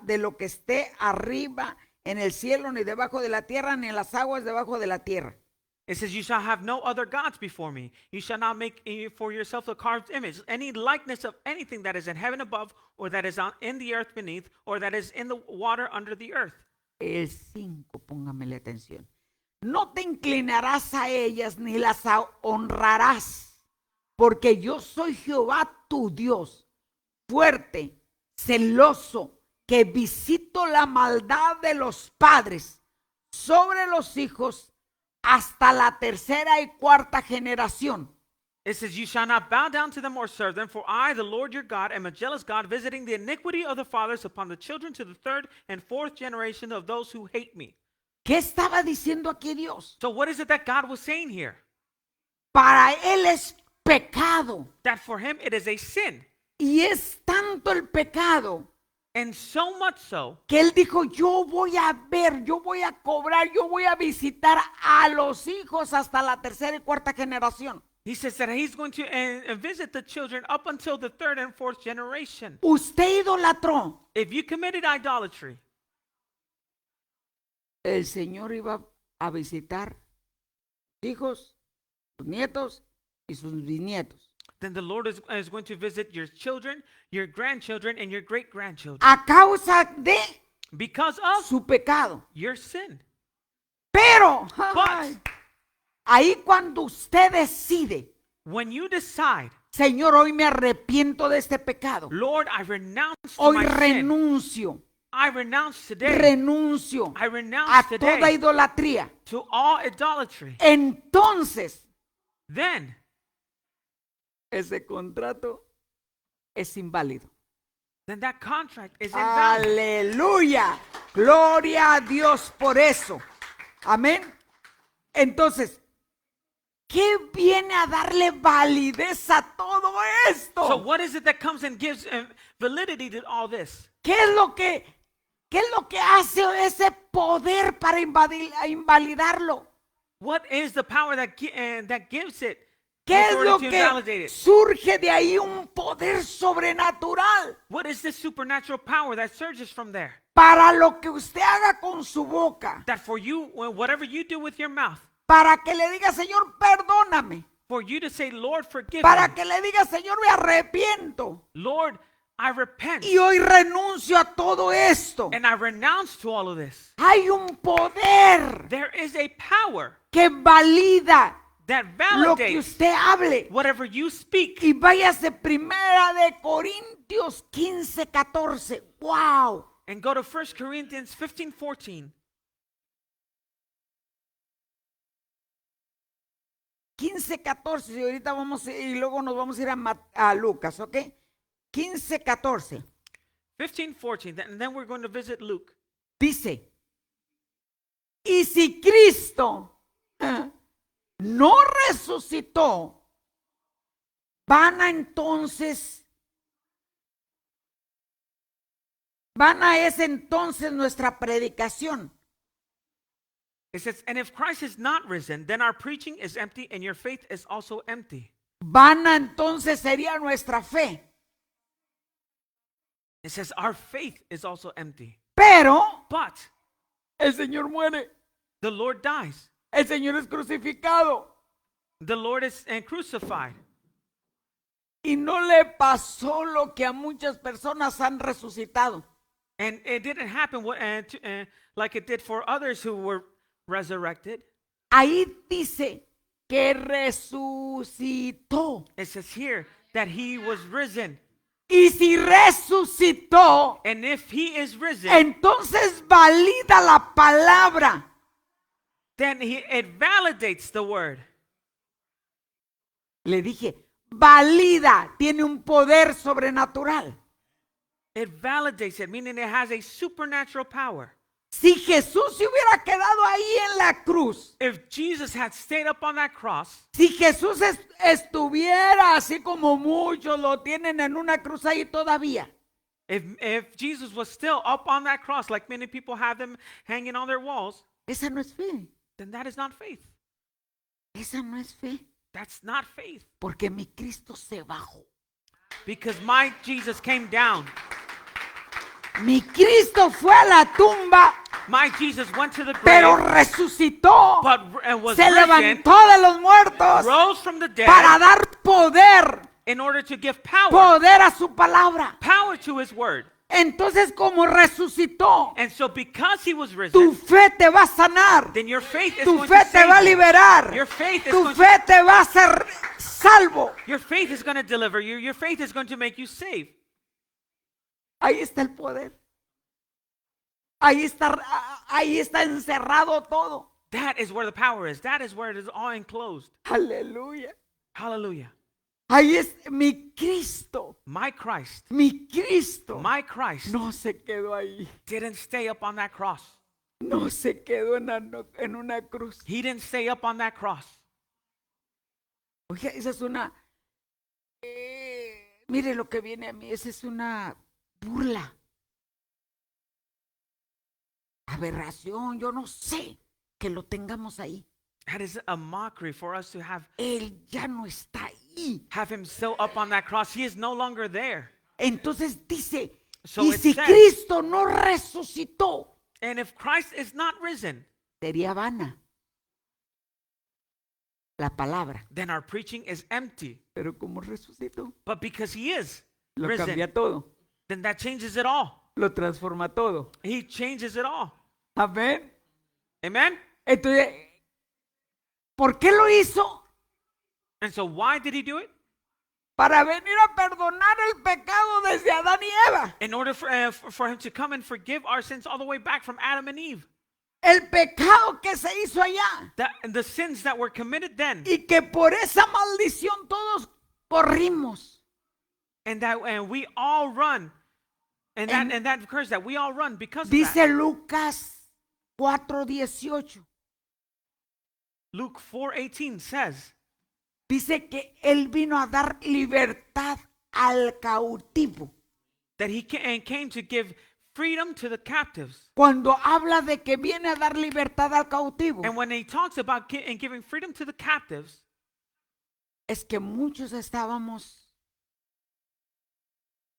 de lo que esté arriba en el cielo, ni debajo de la tierra, ni en las aguas debajo de la tierra. It says, you shall have no other gods before me. You shall not make for yourself a carved image, any likeness of anything that is in heaven above, or that is in the earth beneath, or that is in the water under the earth. El 5, póngamele atención. No te inclinarás a ellas ni las honrarás, porque yo soy Jehová tu Dios, fuerte, celoso, que visito la maldad de los padres sobre los hijos hasta la 3ª y 4ª generación. It says, you shall not bow down to them or serve them, for I, the Lord your God, am a jealous God, visiting the iniquity of the fathers upon the children to the 3rd and 4th generation of those who hate me. ¿Qué estaba diciendo aquí Dios? So what is it that God was saying here? Para él es pecado. That for him it is a sin. Y es tanto el pecado And so much so que él dijo, yo voy a ver, yo voy a cobrar, yo voy a visitar a los hijos hasta la 3ª y 4ª generación. he says that he's going to visit the children up until the 3rd and 4th generation. Usted idolatró. If you committed idolatry, El Señor iba a visitar hijos, sus nietos y sus bisnietos. then the Lord is going to visit your children, your grandchildren, and your great-grandchildren A causa de because of su pecado. your sin. Pero, But ay, ahí cuando usted decide, when you decide, Señor, hoy me arrepiento de este pecado. Lord, I renounce to Hoy my sin. renuncio, I renounce today. renuncio I renounce a toda today idolatría. to all idolatry. Entonces, Then ese contrato es inválido. that contract is invalid. Aleluya. Gloria a Dios por eso. Amén. Entonces, ¿qué viene a darle validez a todo So esto? what is it that comes and gives validity to all this? ¿Qué es lo que hace ese poder para invalidarlo? What is the power that gives it? ¿Qué the es authority lo to invalidate que it? surge de ahí un poder sobrenatural? What is the supernatural power that surges from there? Para lo que usted haga con su boca, That for you, whatever you do with your mouth, para que le diga, Señor, perdóname, for you to say, Lord, forgive para me. que le diga, Señor, me arrepiento Lord, I repent. y hoy renuncio a todo esto. And I renounce to all of this. Hay un poder There is a power que valida that lo que validates usted hable. whatever you speak. Y váyase primera de Corintios 15:14. Wow. And go to 1 Corinthians 15:14. 15:14 y ahorita y luego nos vamos a ir a Lucas, ¿ok? 15:14 15:14. And then we're going to visit Luke. dice, y si Cristo no resucitó, vana es entonces nuestra predicación It says, and if Christ is not risen, then our preaching is empty and your faith is also empty. Vana entonces sería nuestra fe. It says, our faith is also empty. Pero But el Señor muere. the Lord dies. El Señor es crucificado. The Lord is crucified. Y no le pasó lo que a muchas personas han resucitado. And it didn't happen like it did for others who were resurrected. Ahí dice que resucitó. It says here that he was risen. Y si resucitó, And if he is risen, entonces valida la palabra. then it validates the word. Le dije, valida, tiene un poder sobrenatural. It validates it, meaning it has a supernatural power. Si Jesús se hubiera quedado ahí en la cruz, If Jesus had stayed up on that cross, si Jesús estuviera así como muchos lo tienen en una cruz ahí todavía, if Jesus was still up on that cross, like many people have them hanging on their walls, esa no es fe. then that is not faith. Esa no es fe. That's not faith. Porque mi Cristo se bajó. Because my Jesus came down. Mi Cristo fue a la tumba, My Jesus went to the pero grave, resucitó. but was Se risen, levantó de los muertos rose from the dead para dar poder, in order to give power, poder a su palabra. power to his word. Entonces, como resucitó, And so because he was tu risen, fe te va a sanar. then your faith is Tu going fe to te va a save you. liberar. Your faith is Tu going fe te va a hacer salvo. Your faith is going to deliver you. Your faith is going to make you saved. Ahí está el poder. Ahí está encerrado todo. That is where the power is. That is where it is all enclosed. Aleluya. Hallelujah. Ahí es mi Cristo. My Christ, Mi Cristo my Christ no se quedó ahí. didn't stay up on that cross. No se quedó en una cruz. He didn't stay up on that cross. Oye, esa es una... mire lo que viene a mí. Esa es una burla. Aberración, yo no sé que lo tengamos ahí. That is a mockery for us to have Él ya no está ahí. him still up on that cross. He is no longer there. Entonces dice, So y it si says- Cristo no resucitó, And if Christ is not risen, sería vana la palabra. then our preaching is empty. Pero como resucitó, But because he is lo risen, cambia todo, then that changes it all. lo transforma todo. He changes it all. Amén. Amen? Entonces, ¿por qué lo hizo? And so why did he do it? Para venir a perdonar el pecado desde Adán y Eva. In order for him to come and forgive our sins all the way back from Adam and Eve. El pecado que se hizo allá. The sins that were committed then. Y que por esa maldición todos corrimos. And we all run. And that curse that we all run because of that. Dice Lucas 4:18. Luke 4:18 says Dice que Él vino a dar libertad al cautivo. that he came to give freedom to the captives. Cuando habla de que viene a dar libertad al cautivo, And when he talks about giving freedom to the captives, es que muchos estábamos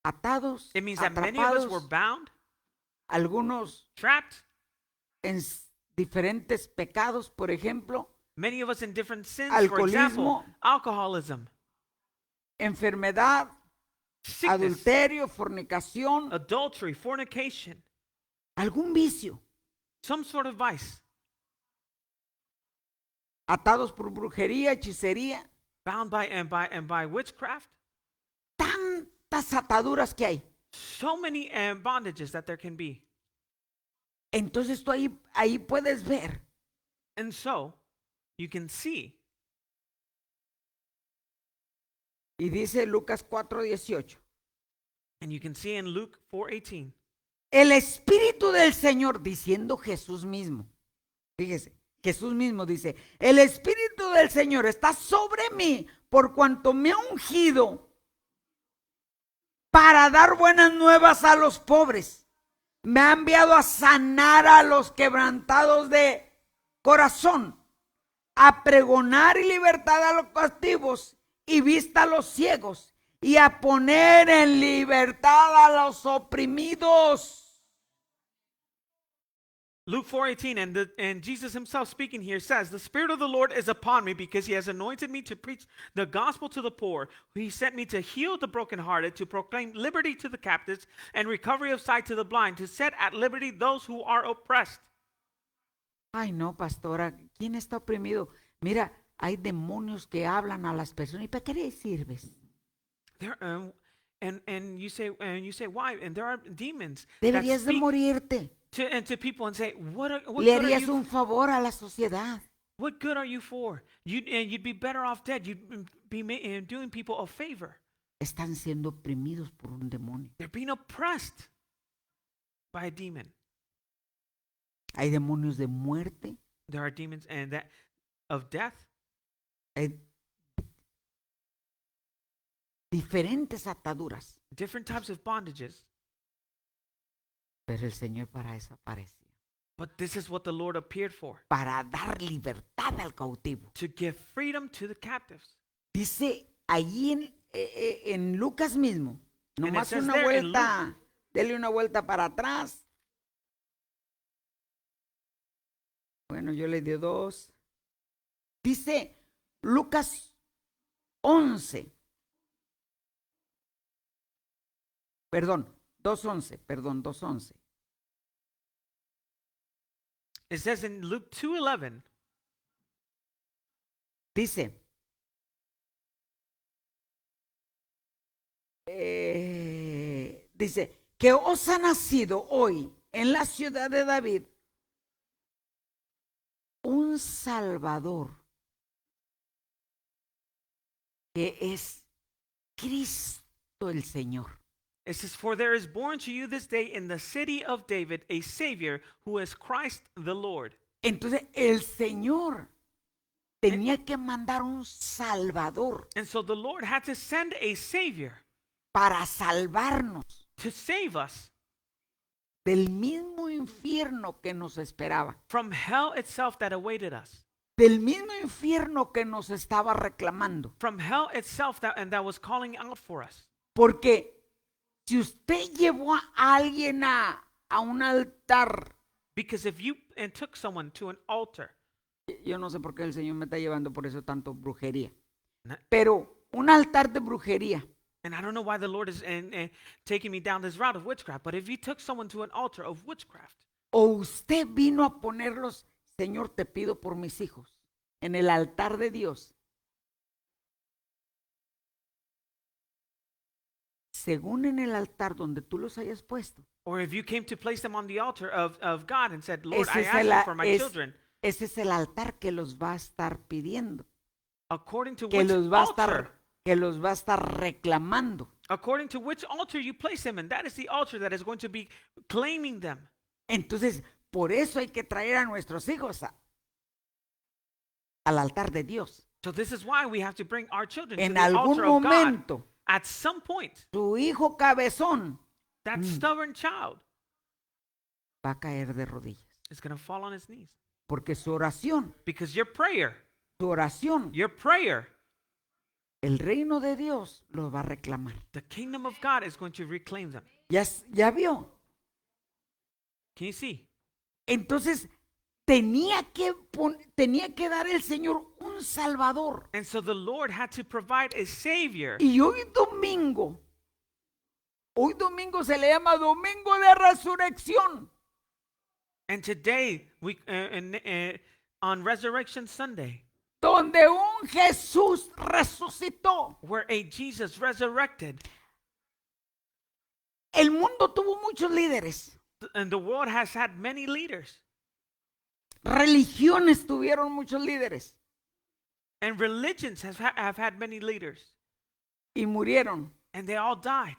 atados, it means that many of us were atrapados, bound, algunos trapped, en diferentes pecados, por ejemplo, many of us in different sins, for example, Alcoholismo. alcoholism, enfermedad, sickness, adulterio, fornicación, adultery, fornication, algún vicio, some sort of vice, atados por brujería, hechicería, bound by witchcraft. tantas ataduras que hay. So many bondages that there can be. Entonces tú ahí puedes ver And so you can see, y dice Lucas 4:18. and you can see in Luke 4:18, El Espíritu del Señor, diciendo Jesús mismo. Fíjese, Jesús mismo dice, el Espíritu del Señor está sobre mí por cuanto me ha ungido para dar buenas nuevas a los pobres. Me ha enviado a sanar a los quebrantados de corazón a pregonar y libertad a los cautivos y vista a los ciegos y a poner en libertad a los oprimidos. Luke 4:18, and Jesus himself speaking here says, the Spirit of the Lord is upon me because he has anointed me to preach the gospel to the poor. He sent me to heal the brokenhearted, to proclaim liberty to the captives and recovery of sight to the blind, to set at liberty those who are oppressed. Ay, no, pastora, ¿quién está oprimido? Mira, hay demonios que hablan a las personas. ¿Y para qué les sirves? There, and you say why? And there are demons that Deberías de speak morirte. to people and say, what Le good are harías you? un favor a la sociedad. What good are you for? You'd be better off dead. You'd be doing people a favor. Están siendo oprimidos por un demonio. They're being oppressed by a demon. Hay demonios de muerte. There are demons and that of death. Hay diferentes ataduras. Different types of bondages. Pero el Señor para eso apareció. But this is what the Lord appeared for, Para dar libertad al cautivo. to give freedom to the captives. Dice allí en Lucas mismo. And it Nomás says una there in vuelta. Dele una vuelta para atrás. Bueno, yo le di 2. Dice Lucas 11. Perdón, 2:11. It says in Luke 2:11, Dice, que os ha nacido hoy en la ciudad de David un Salvador, que es Cristo el Señor. it says, for there is born to you this day in the city of David a Savior who is Christ the Lord. Entonces el Señor tenía que mandar un Salvador And so the Lord had to send a Savior para salvarnos to save us del mismo infierno que nos esperaba, from hell itself that awaited us, del mismo infierno que nos estaba reclamando. from hell itself that was calling out for us. Porque si usted llevó a alguien a un altar, Because if you and took someone to an altar, yo no sé por qué el Señor me está llevando por eso tanto brujería, Na- pero un altar de brujería, and I don't know why the Lord is taking me down this route of witchcraft, but if you took someone to an altar of witchcraft, o usted vino a ponerlos, Señor, te pido por mis hijos, en el altar de Dios, según en el altar donde tú los hayas puesto, or if you came to place them on the altar of God and said, Lord, I ese es, ask you for my children, ese es el altar que los va a estar pidiendo, according to que which los va a altar, estar reclamando. according to which altar you place them, and that is the altar that is going to be claiming them. Entonces, por eso hay que traer a nuestros hijos al altar de Dios. So this is why we have to bring our children to En the algún altar of God. momento, At some point, tu hijo cabezón that stubborn child va a caer de rodillas. is going to fall on his knees. Porque su oración, Because your prayer, el reino de Dios los va a reclamar. the kingdom of God is going to reclaim them. ¿Ya vio? Can you see? Entonces, tenía que dar el Señor un Salvador. And so the Lord had to provide a Savior. Y hoy domingo se le llama Domingo de Resurrección. And today, on Resurrection Sunday, Donde un Jesús resucitó. where a Jesus resurrected, El mundo tuvo muchos líderes. and the world has had many leaders, Religiones tuvieron muchos líderes. and religions have had many leaders, Y murieron. and they all died.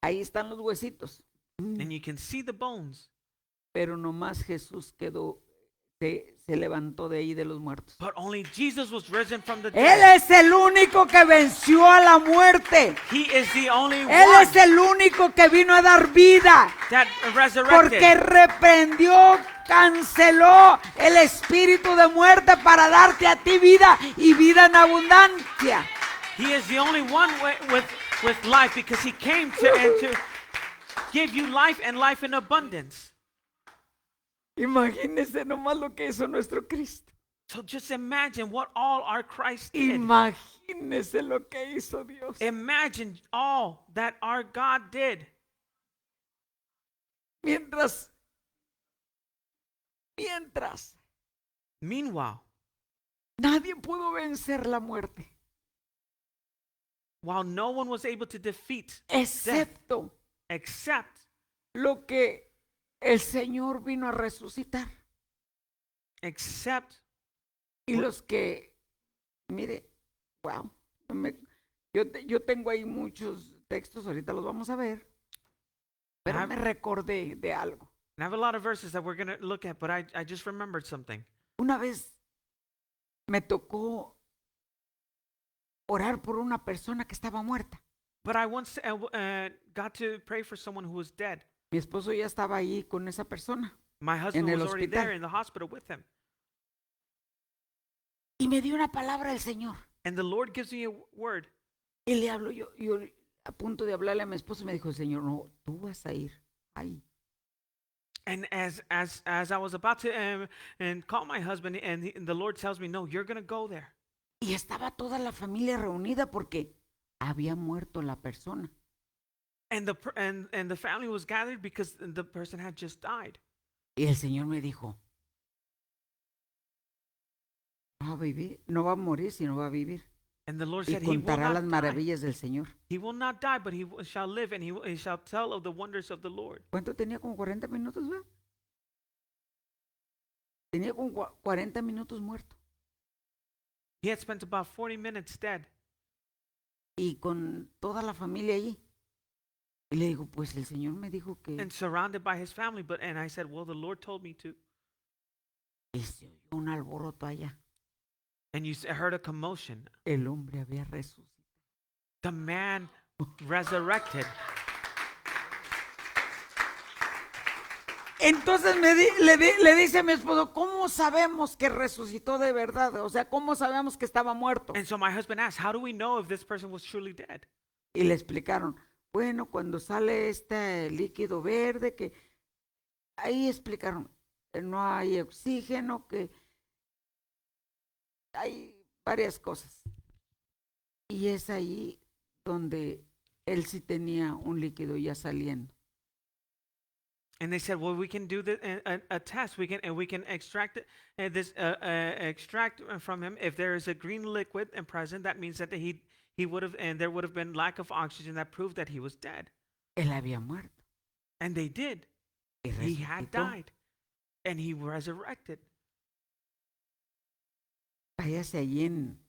Ahí están los huesitos. And you can see the bones, Pero nomás Jesús quedó se levantó de ahí de los muertos. But only Jesus was risen from the Él dead. es el único que venció a la muerte. He is the only Él one es el único que vino a dar vida. that resurrected. Porque reprendió, canceló el espíritu de muerte para darte a ti vida y vida en abundancia. He is the only one with life because he came to give you life and life in abundance. Imagínese nomás lo que hizo nuestro Cristo. So just imagine what all our Christ did. Imagínese lo que hizo Dios. Imagine all that our God did. Mientras Meanwhile, nadie pudo vencer la muerte, while no one was able to defeat excepto except lo que el Señor vino a resucitar. except Y los que, mire, wow, yo tengo ahí muchos textos, ahorita los vamos a ver, pero me recordé de algo. and I have a lot of verses that we're going to look at, but I just remembered something. Una vez me tocó orar por una persona que estaba muerta. But I once got to pray for someone who was dead. Mi esposo ya estaba ahí con esa persona My husband el was already there hospital. in the hospital with him. y me dio una palabra del Señor. And the Lord gives me a word. Y le hablo, yo a punto de hablarle a mi esposo, me dijo el Señor, no, tú vas a ir ahí. And as I was about to and call my husband, and the Lord tells me, no, you're going to go there. Y estaba toda la familia reunida porque había muerto la persona. And the family was gathered because the person had just died. Y el Señor me dijo, no va a vivir, no va a morir, sino va a vivir. And the Lord Y said, he will contará las not die. maravillas del Señor. He will not die, but he shall live, and he shall tell of the wonders of the Lord. ¿Cuánto tenía? Como 40 minutos, ¿verdad? Tenía como 40 minutos muerto. He had spent about 40 minutes dead. Y con toda la familia allí. Y le digo, pues el Señor me dijo que And surrounded by his family, and I said, well, the Lord told me to. y se oyó un alboroto allá. And you heard a commotion. El hombre había resucitado. The man resurrected. Entonces le dice a mi esposo, ¿cómo sabemos que resucitó de verdad? O sea, ¿cómo sabemos que estaba muerto? And so my husband asked, how do we know if this person was truly dead? Y le explicaron, bueno, cuando sale este líquido verde, que ahí explicaron, no hay oxígeno, que hay varias cosas. Y es ahí donde él sí tenía un líquido ya saliendo. And they said, well, we can do a test. We can extract extract from him. If there is a green liquid and present, that means that he would have, and there would have been lack of oxygen that proved that he was dead. Él había muerto. And they did. Y He had resucitó. died, and he resurrected. Váyase allí en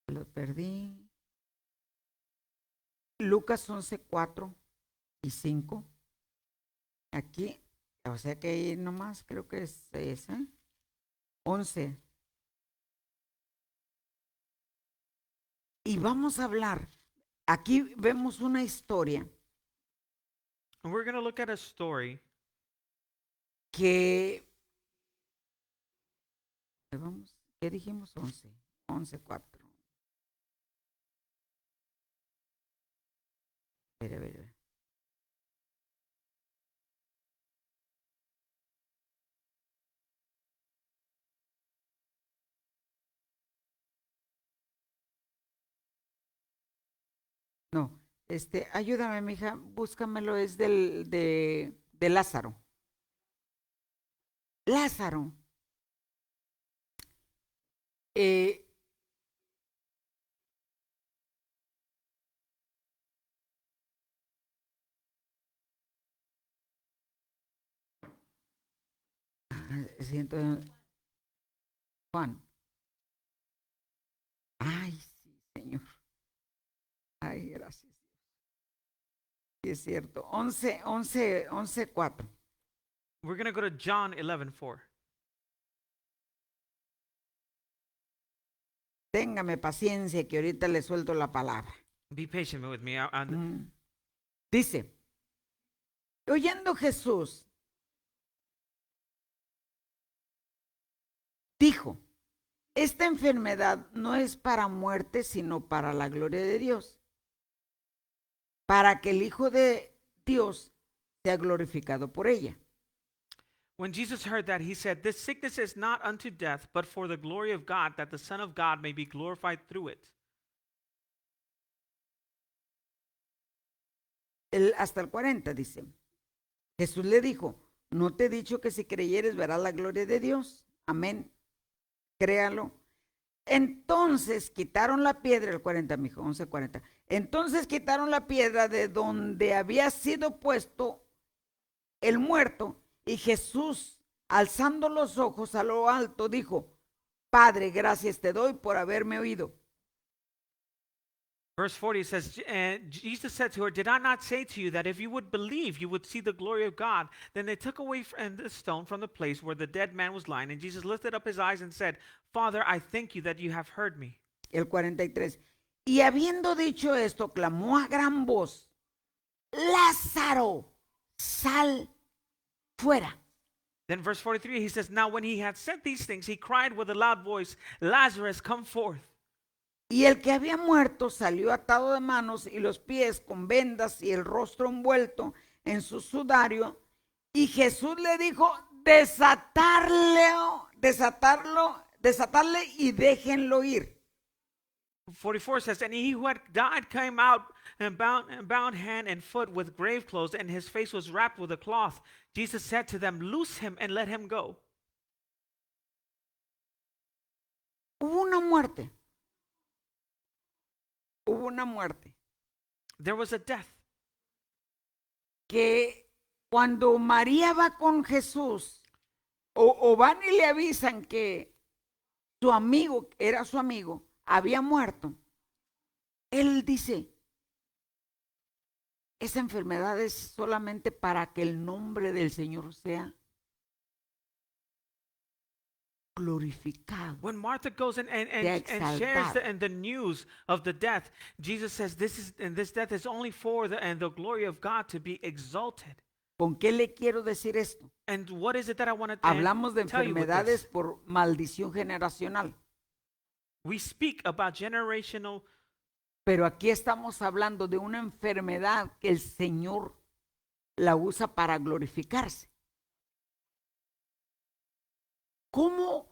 lo perdí. Lucas 11, 4 y 5. Aquí, o sea que ahí nomás creo que es esa. 11. Y vamos a hablar. Aquí vemos una historia And we're going to look at a story. que vamos, ¿qué dijimos? 11, 11, 4. A ver. No, ayúdame, mija, búscamelo, es de Lázaro. Lázaro. Siento, Juan. Ay, sí, Señor. Ay, gracias. Sí, es cierto. 11:4. We're going to go to John 11:4. Téngame paciencia que ahorita le suelto la palabra. Be patient with me. Dice, oyendo Jesús, dijo, esta enfermedad no es para muerte, sino para la gloria de Dios, para que el Hijo de Dios sea glorificado por ella. When Jesus heard that, he said, "This sickness is not unto death, but for the glory of God, that the Son of God may be glorified through it." Hasta el 40 dice, Jesús le dijo, ¿no te he dicho que si creyeres verás la gloria de Dios? Amén. Créalo. Entonces quitaron la piedra, el 40, mijo, 11:40. Entonces quitaron la piedra de donde había sido puesto el muerto, y Jesús, alzando los ojos a lo alto, dijo, Padre, gracias te doy por haberme oído. Verse 40 says, and Jesus said to her, "Did I not say to you that if you would believe, you would see the glory of God?" Then they took away the stone from the place where the dead man was lying, and Jesus lifted up his eyes and said, "Father, I thank you that you have heard me." El 43. Y habiendo dicho esto, clamó a gran voz, Lázaro, sal fuera. Then verse 43, he says, "Now when he had said these things, he cried with a loud voice, Lazarus, come forth." Y el que había muerto salió atado de manos y los pies con vendas y el rostro envuelto en su sudario. Y Jesús le dijo, desatarle y déjenlo ir. 44 says, "And he who had died came out and bound hand and foot with grave clothes, and his face was wrapped with a cloth. Jesus said to them, Loose him and let him go." Hubo una muerte. Hubo una muerte. There was a death. Que cuando María va con Jesús, o van y le avisan que su amigo, era su amigo, había muerto, él dice, esa enfermedad es solamente para que el nombre del Señor sea glorificado. When Martha goes and shares the news of the death, Jesus says this death is only for the glory of God to be exalted. ¿Con qué le quiero decir esto? And what is it that I want to Hablamos de tell you with enfermedades this? por maldición generacional. We speak about generational, Pero aquí estamos hablando de una enfermedad que el Señor la usa para glorificarse. ¿Cómo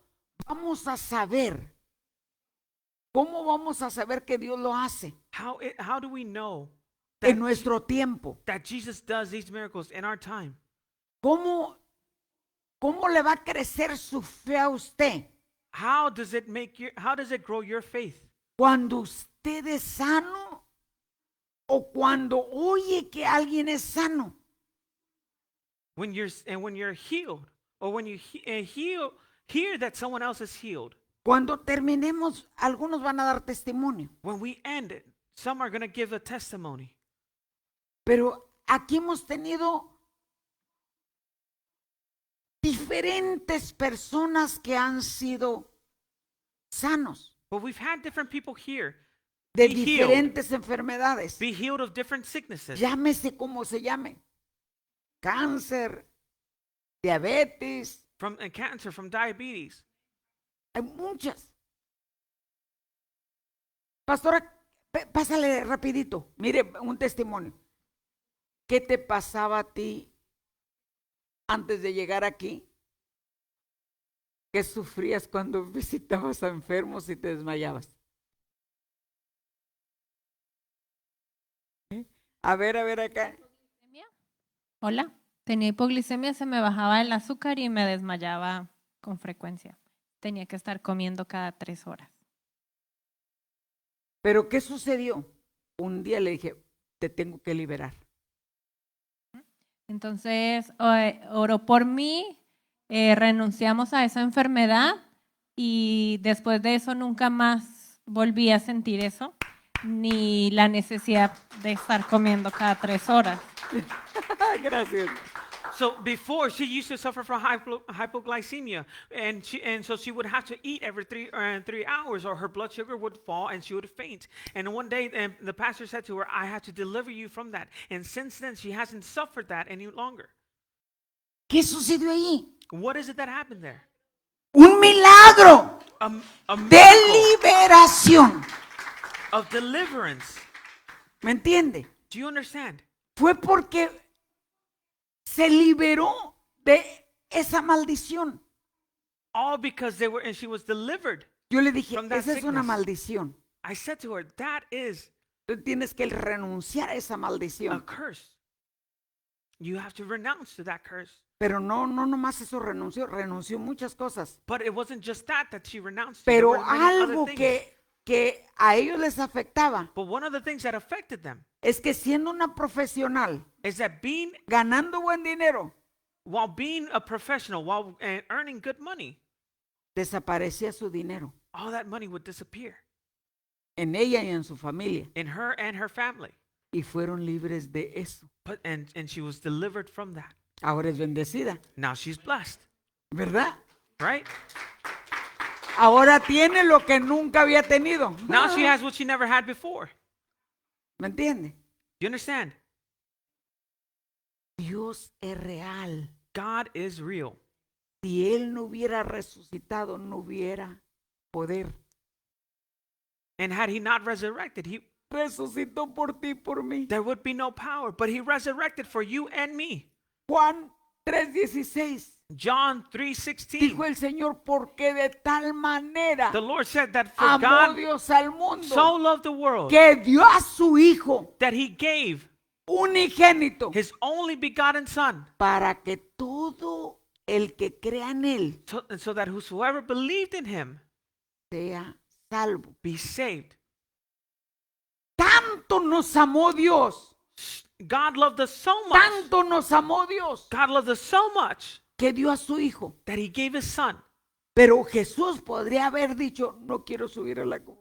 vamos a saber? ¿Cómo vamos a saber que Dios lo hace how do we know en nuestro tiempo? that Jesus does these miracles in our time? ¿Cómo le va a crecer su fe a usted How does it grow your faith? cuando usted es sano o cuando oye que alguien es sano? When you're healed, or when you hear that someone else is healed. Cuando terminemos, algunos van a dar testimonio. When we end it, some are going to give a testimony. Pero aquí hemos tenido diferentes personas que han sido sanos But we've had different people here de be healed. diferentes enfermedades. Be healed of different sicknesses. Llámese como se llame. Cáncer, diabetes, From cancer, from diabetes. hay muchas. Pastora, pásale rapidito. Mire, un testimonio. ¿Qué te pasaba a ti antes de llegar aquí? ¿Qué sufrías cuando visitabas a enfermos y te desmayabas? A ver acá. Hola, tenía hipoglicemia, se me bajaba el azúcar y me desmayaba con frecuencia. Tenía que estar comiendo cada 3 horas. ¿Pero qué sucedió? Un día le dije, te tengo que liberar. Entonces, oró por mí, renunciamos a esa enfermedad y después de eso nunca más volví a sentir eso. ni la necesidad de estar comiendo cada 3 horas. Gracias. So before, she used to suffer from hypoglycemia, and so she would have to eat every 3 hours, or her blood sugar would fall and she would faint. And one day, the pastor said to her, "I had to deliver you from that." And since then, she hasn't suffered that any longer. ¿Qué sucedió ahí? What is it that happened there? Un milagro A de miracle liberación. of deliverance. ¿Me entiende? Do you understand? Fue porque se liberó de esa maldición. All because and she was delivered. Yo le dije, From that esa es una sickness. maldición. I said to her, that is Tú tienes que renunciar a esa a maldición. curse. You have to renounce to that curse. Pero no nomás eso renunció muchas cosas. But it wasn't just that she renounced. to. Pero There were many other algo things. que a ellos les afectaba But one of the things that affected them es que siendo una profesional, is that ganando buen dinero, while being a professional, while earning good money, desaparecía su dinero all that money would disappear en ella y en su familia. in her and her family. Y fueron libres de eso. But and she was delivered from that. Ahora es bendecida, Now she's blessed, ¿verdad? right? Ahora tiene lo que nunca había tenido. Now she has what she never had before. ¿Me entiende? You understand? Dios es real. God is real. Si Él no hubiera resucitado, no hubiera poder. And had he not resurrected, Resucitó por ti y por mí. there would be no power. But he resurrected for you and me. Juan 3:16. John 3:16. Dijo el Señor, porque de tal manera The Lord said that for amó God Dios al mundo so loved the world que dio a su Hijo that he gave unigénito his only begotten Son, para que todo el que crea en Él so that whosoever believed in him sea salvo. be saved. Tanto nos amó Dios, God loved us so much. tanto nos amó Dios, God loved us so much que dio a su Hijo. that he gave his Son. Pero Jesús podría haber dicho, no quiero subir a la cruz.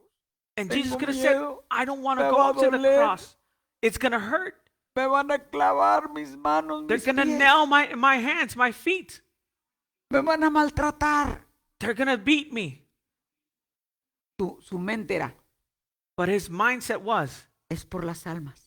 And Tengo Jesus could have said, miedo. I don't want to Me go va a up to the doler. cross. It's going to hurt. Me van a clavar mis manos, They're mis going to pies. nail my hands, my feet. Me van a maltratar. They're going to beat me. Su mente era, But his mindset was, es por las almas.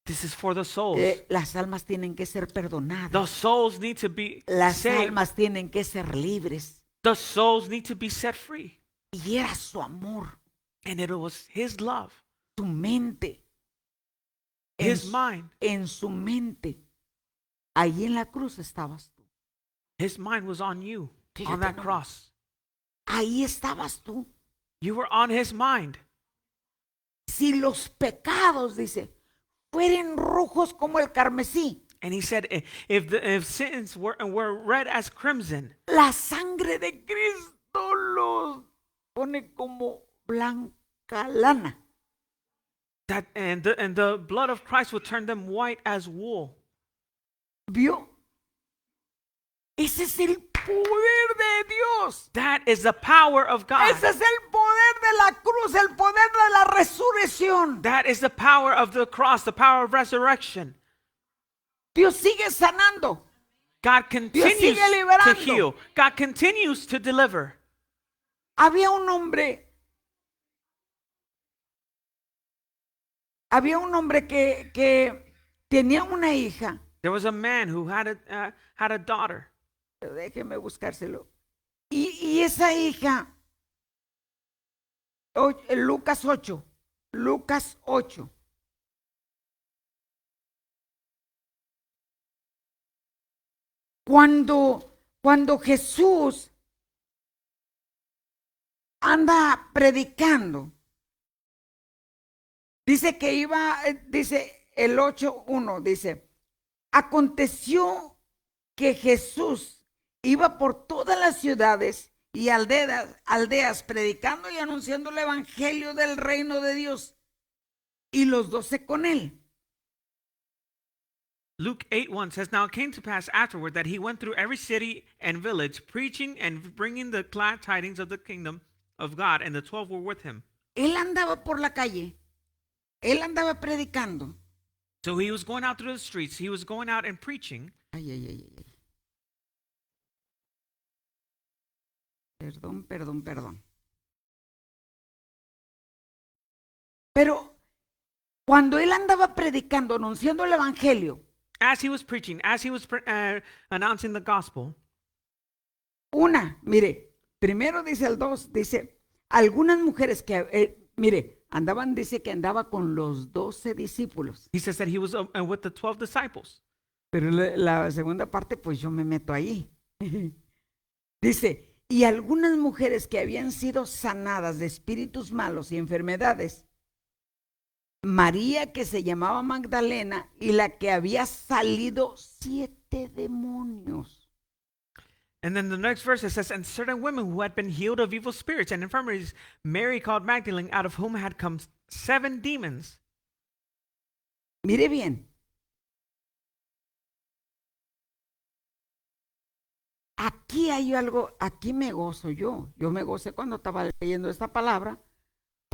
this is for the souls. Las almas tienen que ser perdonadas. The souls need to be Las saved. almas tienen que ser libres. The souls need to be set free. Y era su amor, And it was his love, su mente. his mind. En su mente. Ahí en la cruz estabas tú. His mind was on you, Fíjate on that nomás. cross. Ahí estabas tú. You were on his mind. Si los pecados, dice, fueren rojos como el carmesí, And he said, if sins were red as crimson, la sangre de Cristo los pone como blanca lana. and the blood of Christ would turn them white as wool. ¿Vio? Ese es el poder de Dios. That is the power of God. Ese es el poder de la cruz, el poder de la resurrección. That is the power of the cross, the power of resurrection. Dios sigue sanando. God continues sigue to liberando. heal. God continues to deliver. Había un hombre que tenía una hija. There was a man who had a daughter. Déjeme buscárselo. Y esa hija, Lucas 8. Cuando Jesús anda predicando, dice que dice el 8:1, dice, aconteció que Jesús iba por todas las ciudades y aldeas predicando y anunciando el evangelio del reino de Dios, y los 12 con él. Luke 8:1 says, Now it came to pass afterward that he went through every city and village, preaching and bringing the glad tidings of the kingdom of God, and the 12 were with him. Él andaba por la calle él andaba predicando. So he was going out through the streets. He was going out and preaching. Ay, ay, ay, ay. Perdón, perdón, perdón. Pero cuando él andaba predicando, anunciando el evangelio, As he was preaching, as he was announcing the gospel, mire, primero dice el 2, dice, algunas mujeres que, mire, dice que andaba con los 12 discípulos. he says that he was with the 12 disciples. Pero la segunda parte, pues yo me meto ahí. Dice, y algunas mujeres que habían sido sanadas de espíritus malos y enfermedades, María, que se llamaba Magdalena, y la que había salido 7 demonios. And then the next verse it says, and certain women who had been healed of evil spirits and infirmities, Mary called Magdalene, out of whom had come 7 demons. Mire bien. Aquí hay algo, aquí me gozo yo. Yo me gocé cuando estaba leyendo esta palabra,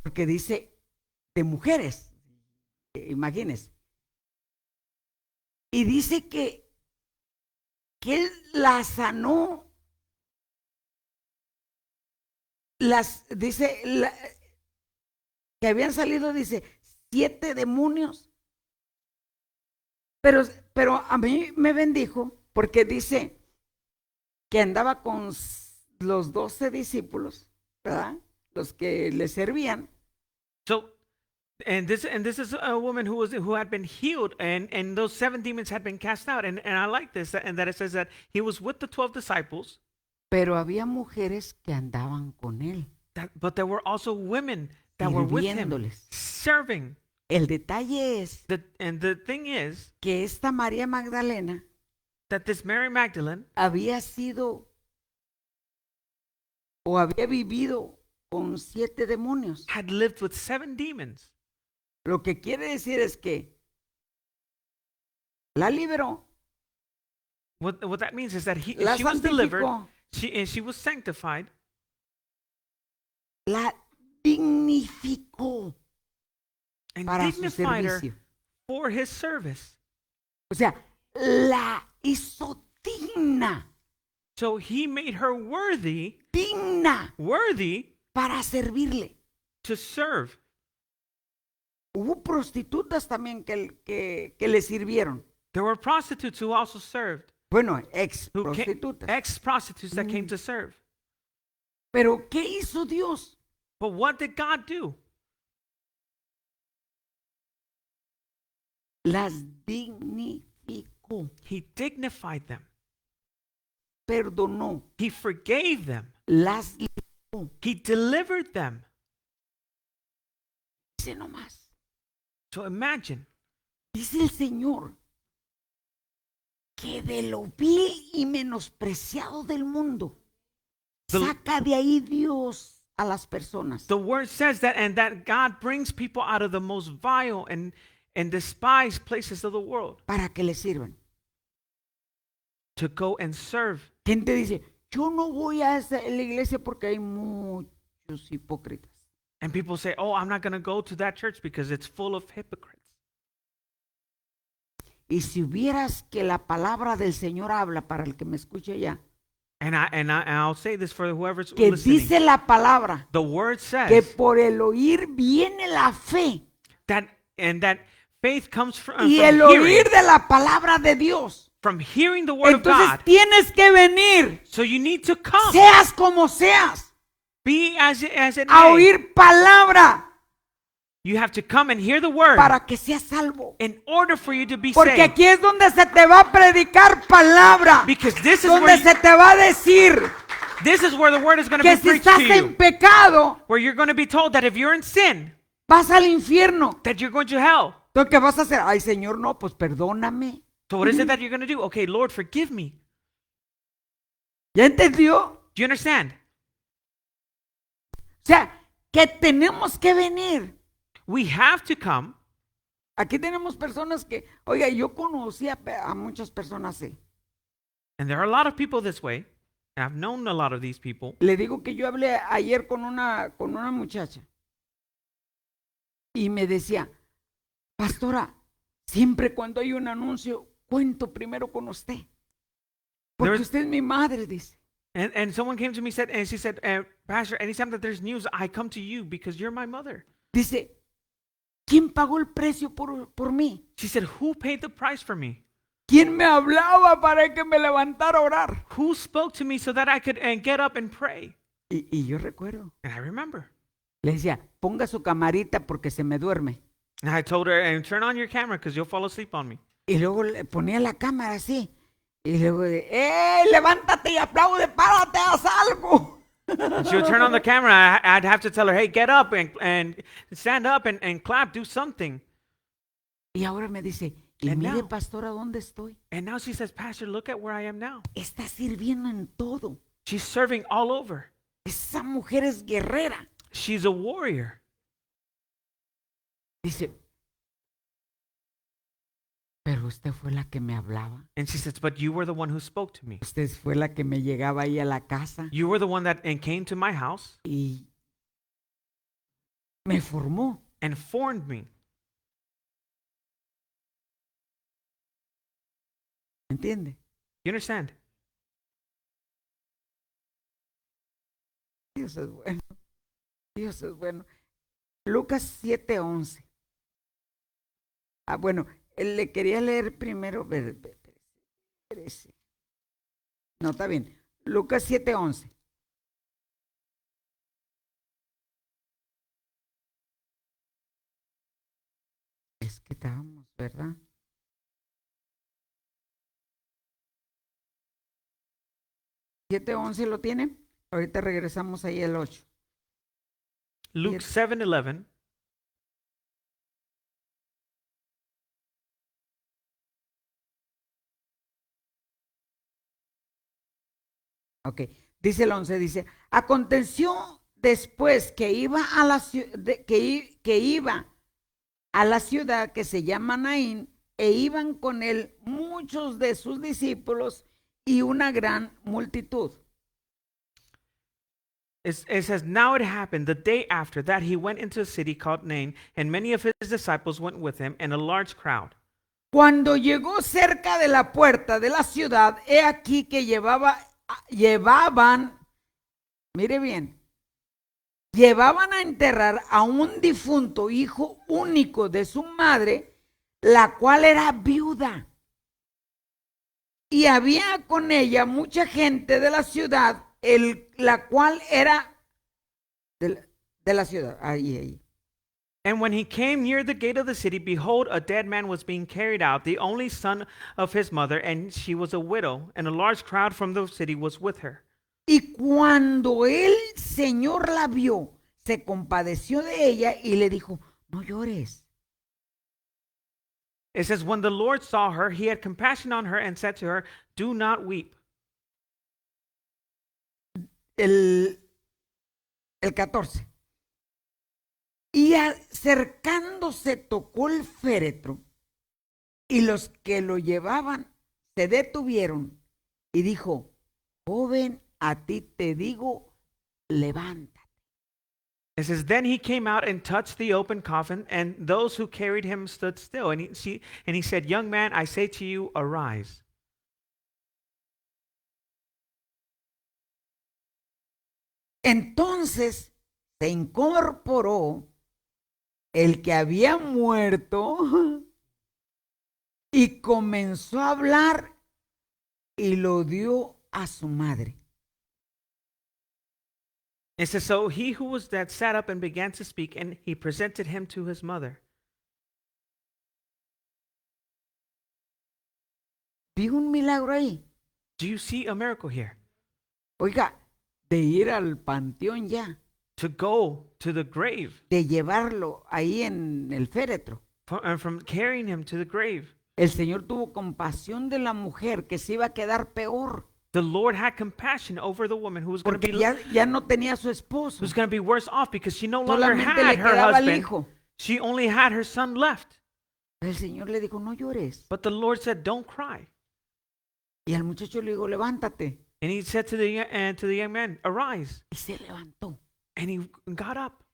porque dice de mujeres. Imagínense. Y dice que él la sanó. Que habían salido, dice, 7 demonios. Pero a mí me bendijo porque dice que andaba con los 12 discípulos, ¿verdad? Los que le servían. So, and this is a woman who had been healed, and those 7 demons had been cast out. And I like this, and that it says that he was with the 12 disciples. Pero había mujeres que andaban con él, But there were also women that were with him, sirviéndoles. serving. El detalle es And the thing is que esta María Magdalena that this Mary Magdalene había sido o había vivido con 7 demonios. had lived with 7 demons. Lo que quiere decir es que la liberó, What that means is that la she was delivered, santificó, she was sanctified, la dignificó and para su dignified her servicio. for his service. O sea, la hizo digna, So he made her worthy para servirle. to serve. Hubo prostitutas también que le sirvieron. There were prostitutes who also served. Bueno, ex Who came, prostitutas. ex-prostitutes that came to serve. Pero ¿qué hizo Dios? But what did God do? Las dignificó, He dignified them. perdonó, He forgave them. las liberó. He delivered them. Dice nomás, So imagine, dice el Señor, que de lo vil y menospreciado del mundo, The- saca de ahí Dios a las personas. the word says that, and that God brings people out of the most vile and despised places of the world Para que le sirvan. to go and serve. Gente dice, yo no voy a la iglesia porque hay muchos hipócritas. And people say, oh, I'm not going to go to that church because it's full of hypocrites. Y si hubieras que la palabra del Señor habla para el que me escuche ya, And I'll say this for whoever's que listening. dice la palabra The word que says por el oír viene la fe that faith comes from y el oír de la palabra de Dios. hearing the word of Entonces God. tienes que venir, So you need to come, seas como seas, be as it a may. oír palabra You have to come and hear the word para que seas salvo. in order for you to be Porque saved. aquí es donde se te va a predicar palabra, Because this is donde where se te va a decir the word is going to que be si preached estás to en you. pecado, Where you're going to be told that if you're in sin, vas al infierno. that you're going to hell. Entonces, ¿qué vas a hacer? Ay, Señor, no, pues perdóname. So what is it that you're going to do? Okay, Lord, forgive me. ¿Ya entendió? Do you understand? O sea, que tenemos que venir. We have to come. Aquí tenemos personas que, oiga, yo conocí a muchas personas así. And there are a lot of people this way. And I've known a lot of these people. Le digo que yo hablé ayer con una muchacha y me decía, pastora, siempre cuando hay un anuncio, cuento primero con usted. Porque There was- usted es mi madre, dice. And someone came to me and she said, Pastor, anytime that there's news, I come to you because you're my mother. Dice, ¿quién pagó el precio por mí? She said, who paid the price for me? ¿Quién me hablaba para que me levantara a orar? Who spoke to me so that I could get up and pray? Y yo recuerdo, And I remember. le decía, ponga su camarita porque se me duerme. And I told her, and turn on your camera because you'll fall asleep on me. Y luego le ponía la cámara así. Y luego, levántate y aplaude, párate, haz algo. And she would turn on the camera. I'd have to tell her, hey, get up and stand up and clap, do something. Y ahora me dice, y And mire, now- pastora, ¿dónde estoy? And now she says, Pastor, look at where I am now. Está sirviendo en todo. She's serving all over. Esa mujer es guerrera. She's a warrior. Dice, pero usted fue la que me hablaba. And she says, but you were the one who spoke to me. Usted fue la que me llegaba ahí a la casa You were the one that came to my house y me formó. and formed me. ¿Entiende? You understand? Dios es bueno. Dios es bueno. Lucas 7:11. Ah, bueno, le quería leer primero. Espérese. No, está bien. Lucas 7:11. Es que estábamos, ¿verdad? ¿7:11 lo tiene? Ahorita regresamos ahí al 8. Luke Yes. 7:11. Ok, dice el 11, dice, aconteció después que iba a la, que iba a la ciudad que se llama Naín, e iban con él muchos de sus discípulos y una gran multitud. It says, now it happened the day after that he went into a city called Nain, and many of his disciples went with him, and a large crowd. Cuando llegó cerca de la puerta de la ciudad, he aquí que llevaban, mire bien, llevaban a enterrar a un difunto hijo único de su madre, la cual era viuda. Y había con ella mucha gente de la ciudad, la cual era de la ciudad. Ahí. And when he came near the gate of the city, behold, a dead man was being carried out, the only son of his mother, and she was a widow, and a large crowd from the city was with her. Y cuando el Señor la vio, se compadeció de ella y le dijo, no llores. It says, when the Lord saw her, he had compassion on her and said to her, do not weep. El 14. Y acercándose tocó el féretro, y los que lo llevaban se detuvieron y dijo, joven, a ti te digo, levántate. It says, then he came out and touched the open coffin, and those who carried him stood still. And he said, young man, I say to you, arise. Entonces se incorporó el que había muerto y comenzó a hablar y lo dio a su madre. It says, so he who was dead sat up and began to speak, and he presented him to his mother. Vi un milagro ahí. Do you see a miracle here? Oiga, de ir al panteón ya, To go to the grave, de llevarlo ahí en el féretro. and from carrying him to the grave. El Señor tuvo compasión de la mujer que se iba a quedar peor, The Lord had compassion over the woman who was going to porque be ya no tenía su esposo. who's going to be worse off because she no longer Solamente had le her quedaba el husband. hijo. She only had her son left. El Señor le dijo, no llores. But the Lord said, "Don't cry." Y al muchacho le dijo, levántate. And he said to the young man, "Arise." Y se levantó. And he got up.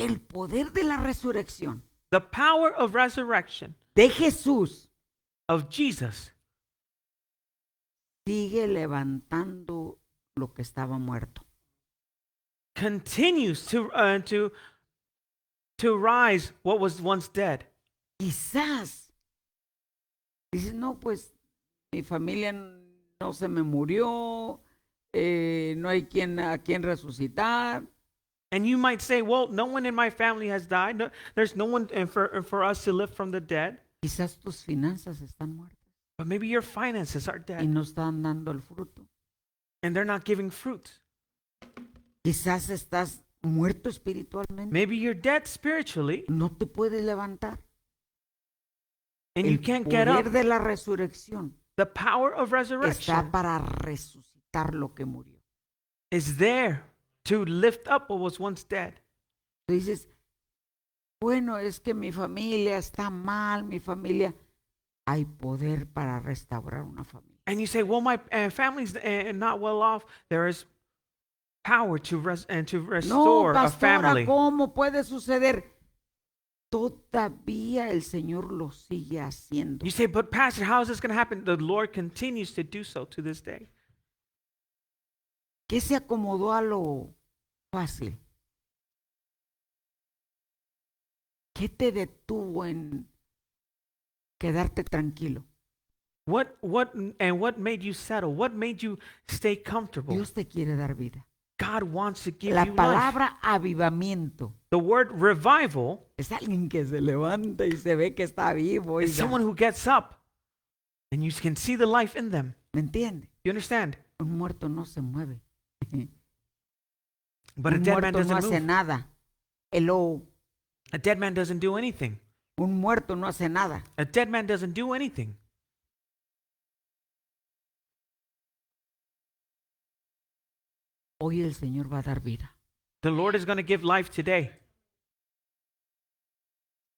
el poder de la resurrección The power of resurrection de Jesús of Jesus sigue levantando lo que estaba muerto. continues to rise what was once dead. Quizás dices, no, pues mi familia no se me murió, no hay a quien resucitar. And you might say, well, no one in my family has died. No, there's no one for us to live from the dead. Quizás tus finanzas están muertas But maybe your finances are y dead no están dando el fruto. and they're not giving fruit. Quizás estás muerto espiritualmente, Maybe you're dead spiritually no te puedes levantar. and you El can't get poder up. de la resurrección The power of está resurrection para resucitar lo que murió. is there to lift up what was once dead. Tú dices, bueno, es que mi familia está mal, mi familia. Hay poder para restaurar una familia. And you say, well, my family's not well off. There is power to No, restore a pastora, family. ¿cómo puede suceder? Todavía el Señor lo sigue haciendo. You say, but Pastor, how is this going to happen? The Lord continues to do so to this day. ¿Qué se acomodó a lo fácil? ¿Qué te detuvo en quedarte tranquilo? What made you settle? What made you stay comfortable? Dios te quiere dar vida. God wants to give La you life. palabra avivamiento The word revival es alguien que se levanta y se ve que está vivo. is someone who gets up and you can see the life in them. ¿Me entiende? You understand? Un muerto no se mueve. But a Un dead man muerto no doesn't hace move. nada. Hello. A dead man doesn't do anything. Un muerto no hace nada. A dead man doesn't do anything. Hoy el Señor va a dar vida. The Lord is going to give life today.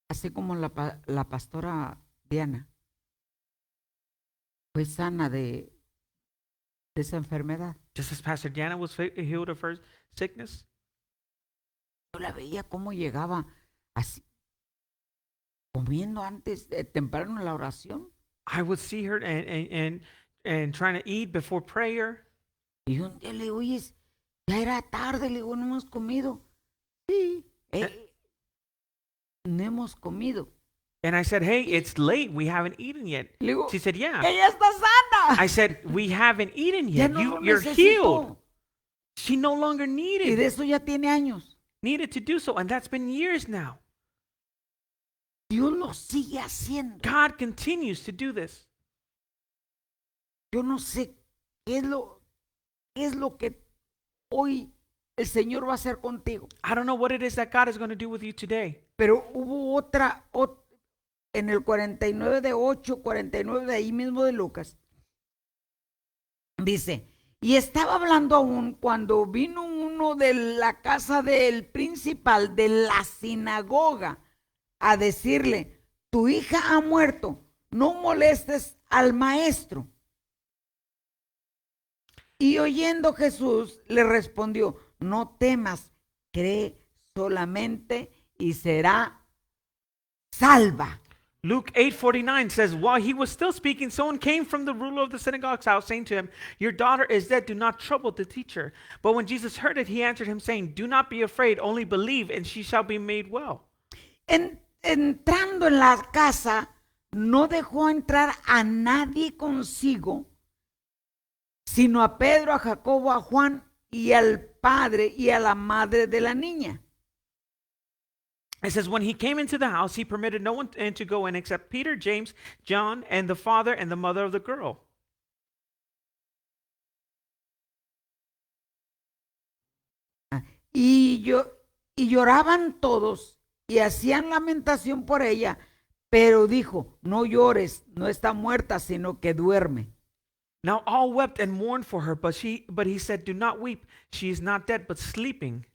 Así como la pastora Diana fue sana de esa enfermedad. Just as Pastor Diana was healed of her sickness, Yo la veía cómo llegaba así, comiendo antes, temprano en la oración. I would see her and trying to eat before prayer. Y un día le digo, oye, ya era tarde, le digo, no hemos comido. Sí, no hemos comido. And I said, hey, it's late. We haven't eaten yet. Le digo, She said, yeah. ella está sana. I said, we haven't eaten Ya yet. no lo You're necesitó. healed. She no longer Y de needed eso ya tiene años. to do so. And that's been years now. Dios lo sigue haciendo. God continues to do this. Yo no sé qué es lo que hoy el Señor va a hacer contigo. I don't know what it is that God is going to do with you today. Pero hubo otra en el 49 de 8, 49 de ahí mismo de Lucas. Dice, y estaba hablando aún cuando vino uno de la casa del principal de la sinagoga a decirle, tu hija ha muerto, no molestes al maestro. Y oyendo Jesús le respondió, no temas, cree solamente y será salva. Luke 8:49 says, while he was still speaking, someone came from the ruler of the synagogue's house, saying to him, your daughter is dead, do not trouble the teacher. But when Jesus heard it, he answered him, saying, do not be afraid, only believe, and she shall be made well. Entrando en la casa, no dejó entrar a nadie consigo, sino a Pedro, a Jacobo, a Juan y al padre y a la madre de la niña. It says, when he came into the house, he permitted no one to go in except Peter, James, John, and the father and the mother of the girl. Y lloraban todos y hacían lamentación por ella, pero dijo, no llores, no está muerta, sino que duerme. Now all wept and mourned for her, but he said, do not weep. She is not dead, but sleeping.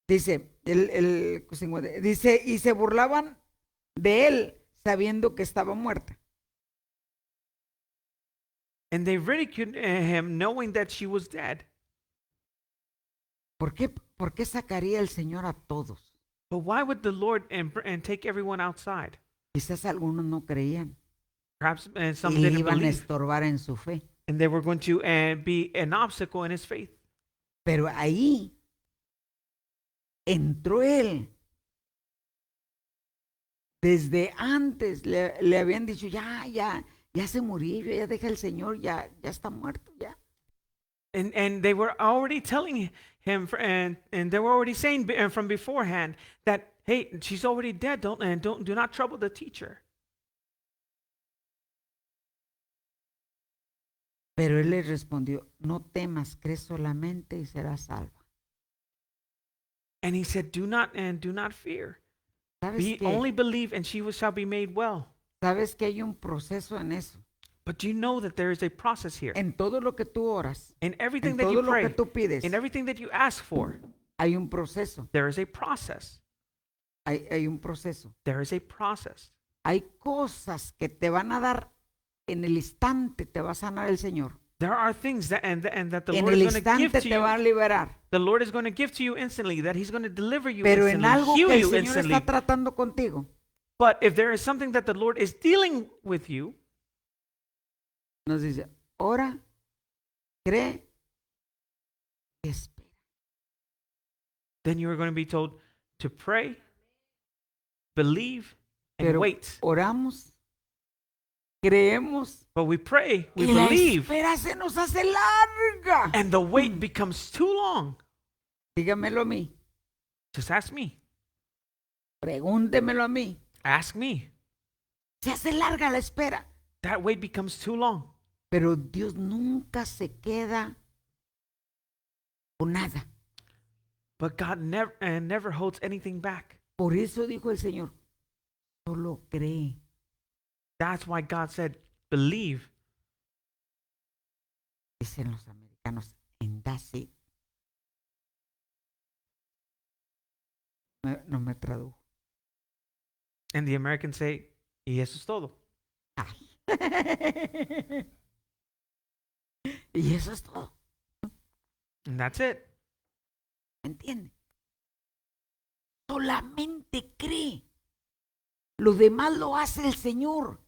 Dice, dice, y se burlaban de él sabiendo que estaba muerta. And they ridiculed him, knowing that she was dead. ¿Por qué? ¿por qué sacaría el Señor a todos? But why would the Lord and take everyone outside? Quizás algunos no creían Perhaps y some le didn't iban a believe, estorbar en su fe. and they were going to be an obstacle in his faith. Pero ahí entró él. Desde antes le habían dicho, ya se murió, ya deja el Señor, ya está muerto, ya. And they were already telling him, and they were already saying from beforehand that, hey, she's already dead. Do not trouble the teacher. Pero él le respondió, no temas, cree solamente y serás salva. And he said, do not fear. ¿Sabes Only qué? believe, and she shall be made well. ¿Sabes que hay un proceso en eso? But do you know that there is a process here? En todo lo que tú oras, In everything en that todo you lo que pray, tú pides, in everything that you ask for, hay un proceso. there is a process. Hay un proceso. There is a process. Hay cosas que te van a dar en el instante, te va a sanar el Señor. There are things that and that the En Lord el is going to give instante to te va a you. liberar. The Lord is going to give to you instantly. That He's going to deliver you Pero en instantly, algo heal que el you Señor instantly. está tratando contigo, But if there is something that the Lord is dealing with you, nos dice, ora, cree y espera. then you are going to be told to pray, believe, and Pero wait. oramos, creemos But we pray, we y la believe, espera se nos hace larga. and the wait becomes too long. Dígamelo a mí, Just ask me. pregúntemelo a mí. Ask me. Se hace larga la espera. That wait becomes too long. Pero Dios nunca se queda con nada. But God never holds anything back. Por eso dijo el Señor, solo cree. That's why God said, believe. Dicen los americanos, and that's it. No me tradujo. And the Americans say, y eso es todo. Y eso es todo. And that's it. ¿Me entiende? Solamente cree. Lo demás lo hace el Señor.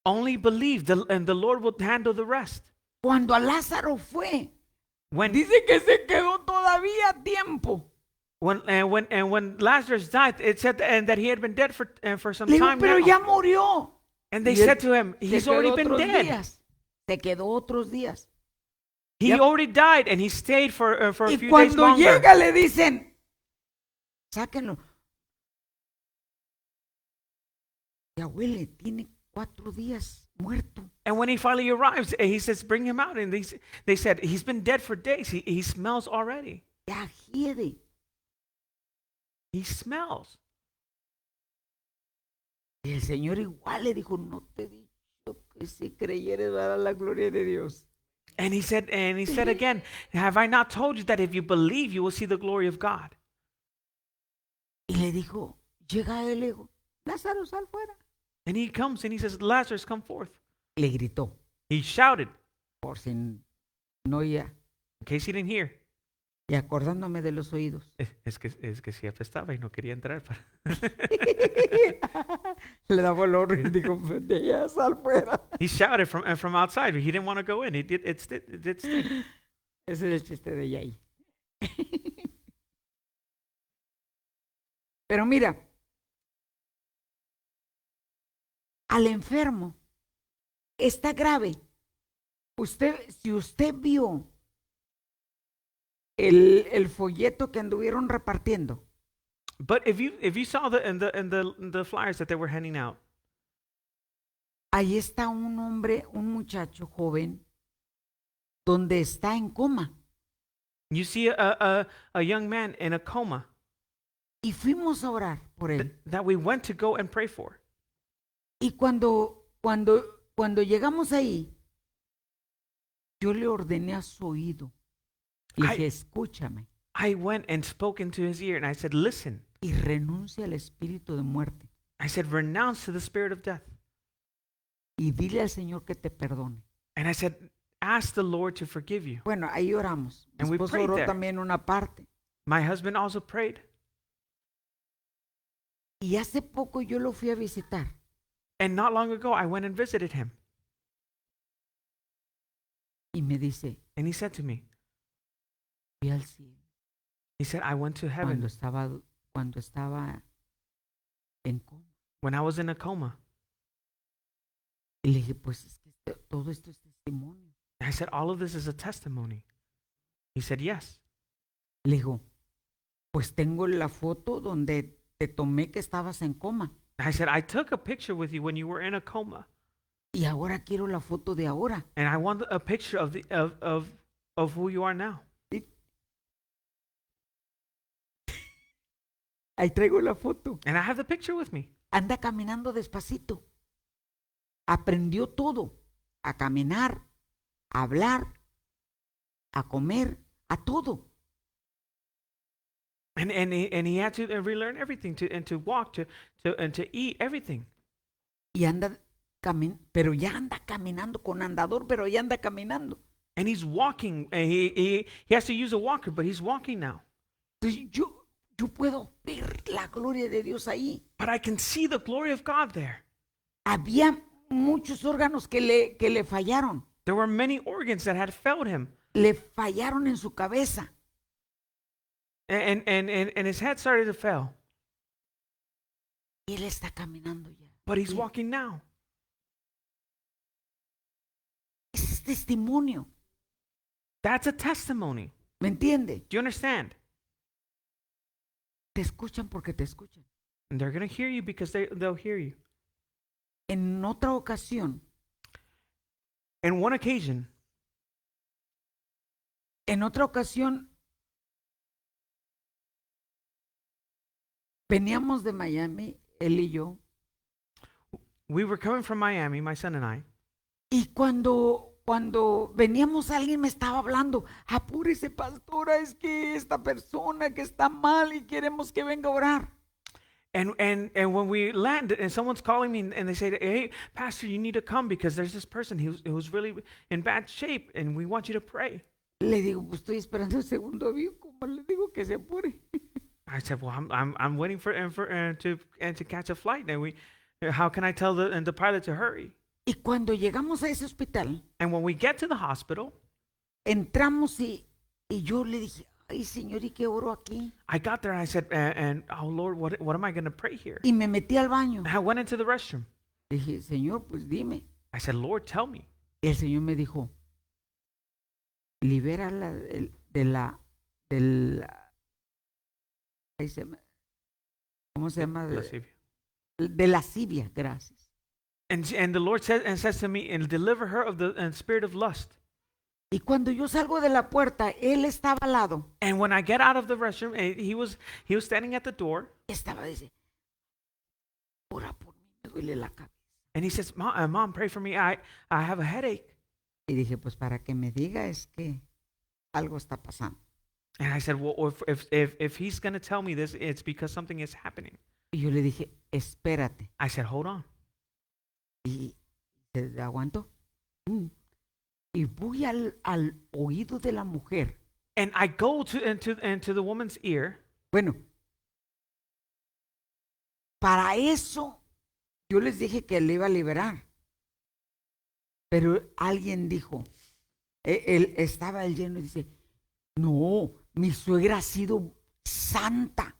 Only believe, and the Lord will handle the rest. Cuando a Lázaro fue, When dice que se quedó todavía tiempo. when Lazarus died, it said that he had been dead for some Le digo, time pero now. ya murió. And they Y él said to him, Se he's quedó already been otros dead. días. Se quedó otros días. He Yep. already died, and he stayed for a Y few days cuando longer. llega le dicen, sáquenlo. Ya huele, tiene 4 días muerto. And when he finally arrives, he says, bring him out. And they said, he's been dead for days. He smells already. Ya hiede. He smells. Y el Señor igual le dijo, no te he dicho que si creyeres dará la gloria de Dios. And he said again, have I not told you that if you believe, you will see the glory of God? Y le dijo, llega él, le dijo, Lázaro, sal fuera. And he comes and he says, Lazarus, come forth. Le gritó, He shouted, por si no oía, in case he didn't hear. y acordándome de los oídos. Es que sí apestaba y no quería entrar. Le daba el orden y dijo, ya sal fuera. He shouted from outside, but he didn't want to go in. It did stink. Ese es el chiste de Yay. Pero mira, al enfermo está grave. Si usted vio el folleto que anduvieron repartiendo, But if you saw the flyers that they were handing out, ahí está un hombre, un muchacho joven, donde está en coma. you see a young man in a coma Y fuimos a orar por él. that we went to go and pray for. Y cuando llegamos ahí, yo le ordené a su oído. Le Ay. dije, escúchame I went and spoke into his ear and I said, listen. y renuncia al espíritu de muerte. I said, renounce to the spirit of death. Y dile al Señor que te perdone. And I said, ask the Lord to forgive you. Bueno, ahí oramos. Mi And we esposo prayed oró there. también una parte. My husband also prayed. Y hace poco yo lo fui a visitar. And not long ago, I went and visited him. Y me dice, And he said to me, fui al cielo he said, I went to heaven cuando estaba en coma. when I was in a coma. Y le dije, pues es que todo esto es testimonio. And I said, all of this is a testimony. He said, yes. Le digo, pues tengo la foto donde te tomé que estabas en coma. I said, I took a picture with you when you were in a coma. Y ahora quiero la foto de ahora. And I want a picture of who you are now. Y- Ahí traigo la foto. And I have the picture with me. Anda caminando despacito. Aprendió todo. A caminar, a hablar, a comer, a todo. And he had to relearn everything and to walk and to eat everything. Y anda pero ya anda caminando con andador, pero ya anda caminando. And he's walking. And he has to use a walker, but he's walking now. Entonces yo puedo ver la gloria de Dios ahí. But I can see the glory of God there. Había muchos órganos que le fallaron. There were many organs that had failed him. Le fallaron en su cabeza. And his head started to fail. Y él está caminando ya. But he's Sí. walking now. Ese es testimonio. That's a testimony. ¿Me entiende? Do you understand? Te escuchan porque te escuchan. And they're going to hear you because they'll hear you. En otra ocasión, In one occasion, veníamos de Miami, él y yo, we were coming from Miami, my son and I. y cuando veníamos alguien me estaba hablando, apúrese pastora, es que esta persona que está mal y queremos que venga a orar. And when we landed, and someone's calling me, and they say, "Hey, Pastor, you need to come because there's this person who's really in bad shape, and we want you to pray." Le digo, pues estoy esperando el segundo avión, ¿cómo le digo que se apure? I said, "Well, I'm waiting for to catch a flight, and how can I tell the pilot to hurry?" Y cuando llegamos a ese hospital, And when we get to the hospital, entramos y yo le dije, ay Señor, ¿y qué oro aquí? I got there and I said, and oh Lord, what am I going to pray here? Y me metí al baño. And I went into the restroom. Dije, Señor, pues dime. I said, Lord, tell me. Y el Señor me dijo, libérala ahí ¿cómo se llama? Lascivia. De lascivia, gracias. And the Lord says to me, and deliver her of the spirit of lust. Y cuando yo salgo de la puerta, él estaba al lado. And when I get out of the restroom, he was standing at the door, Estaba, dice, ora por mí, me duele la cabeza. and he says, Mom, pray for me. I have a headache. Y dije, pues para que me diga es que algo está pasando. And I said, well, if he's going to tell me this, it's because something is happening. Y yo le dije, espérate. I said, hold on. Y se aguantó. Y voy al oído de la mujer. And I go into the woman's ear. Bueno, para eso yo les dije que le iba a liberar. Pero alguien dijo, él estaba el lleno y dice, no, mi suegra ha sido santa.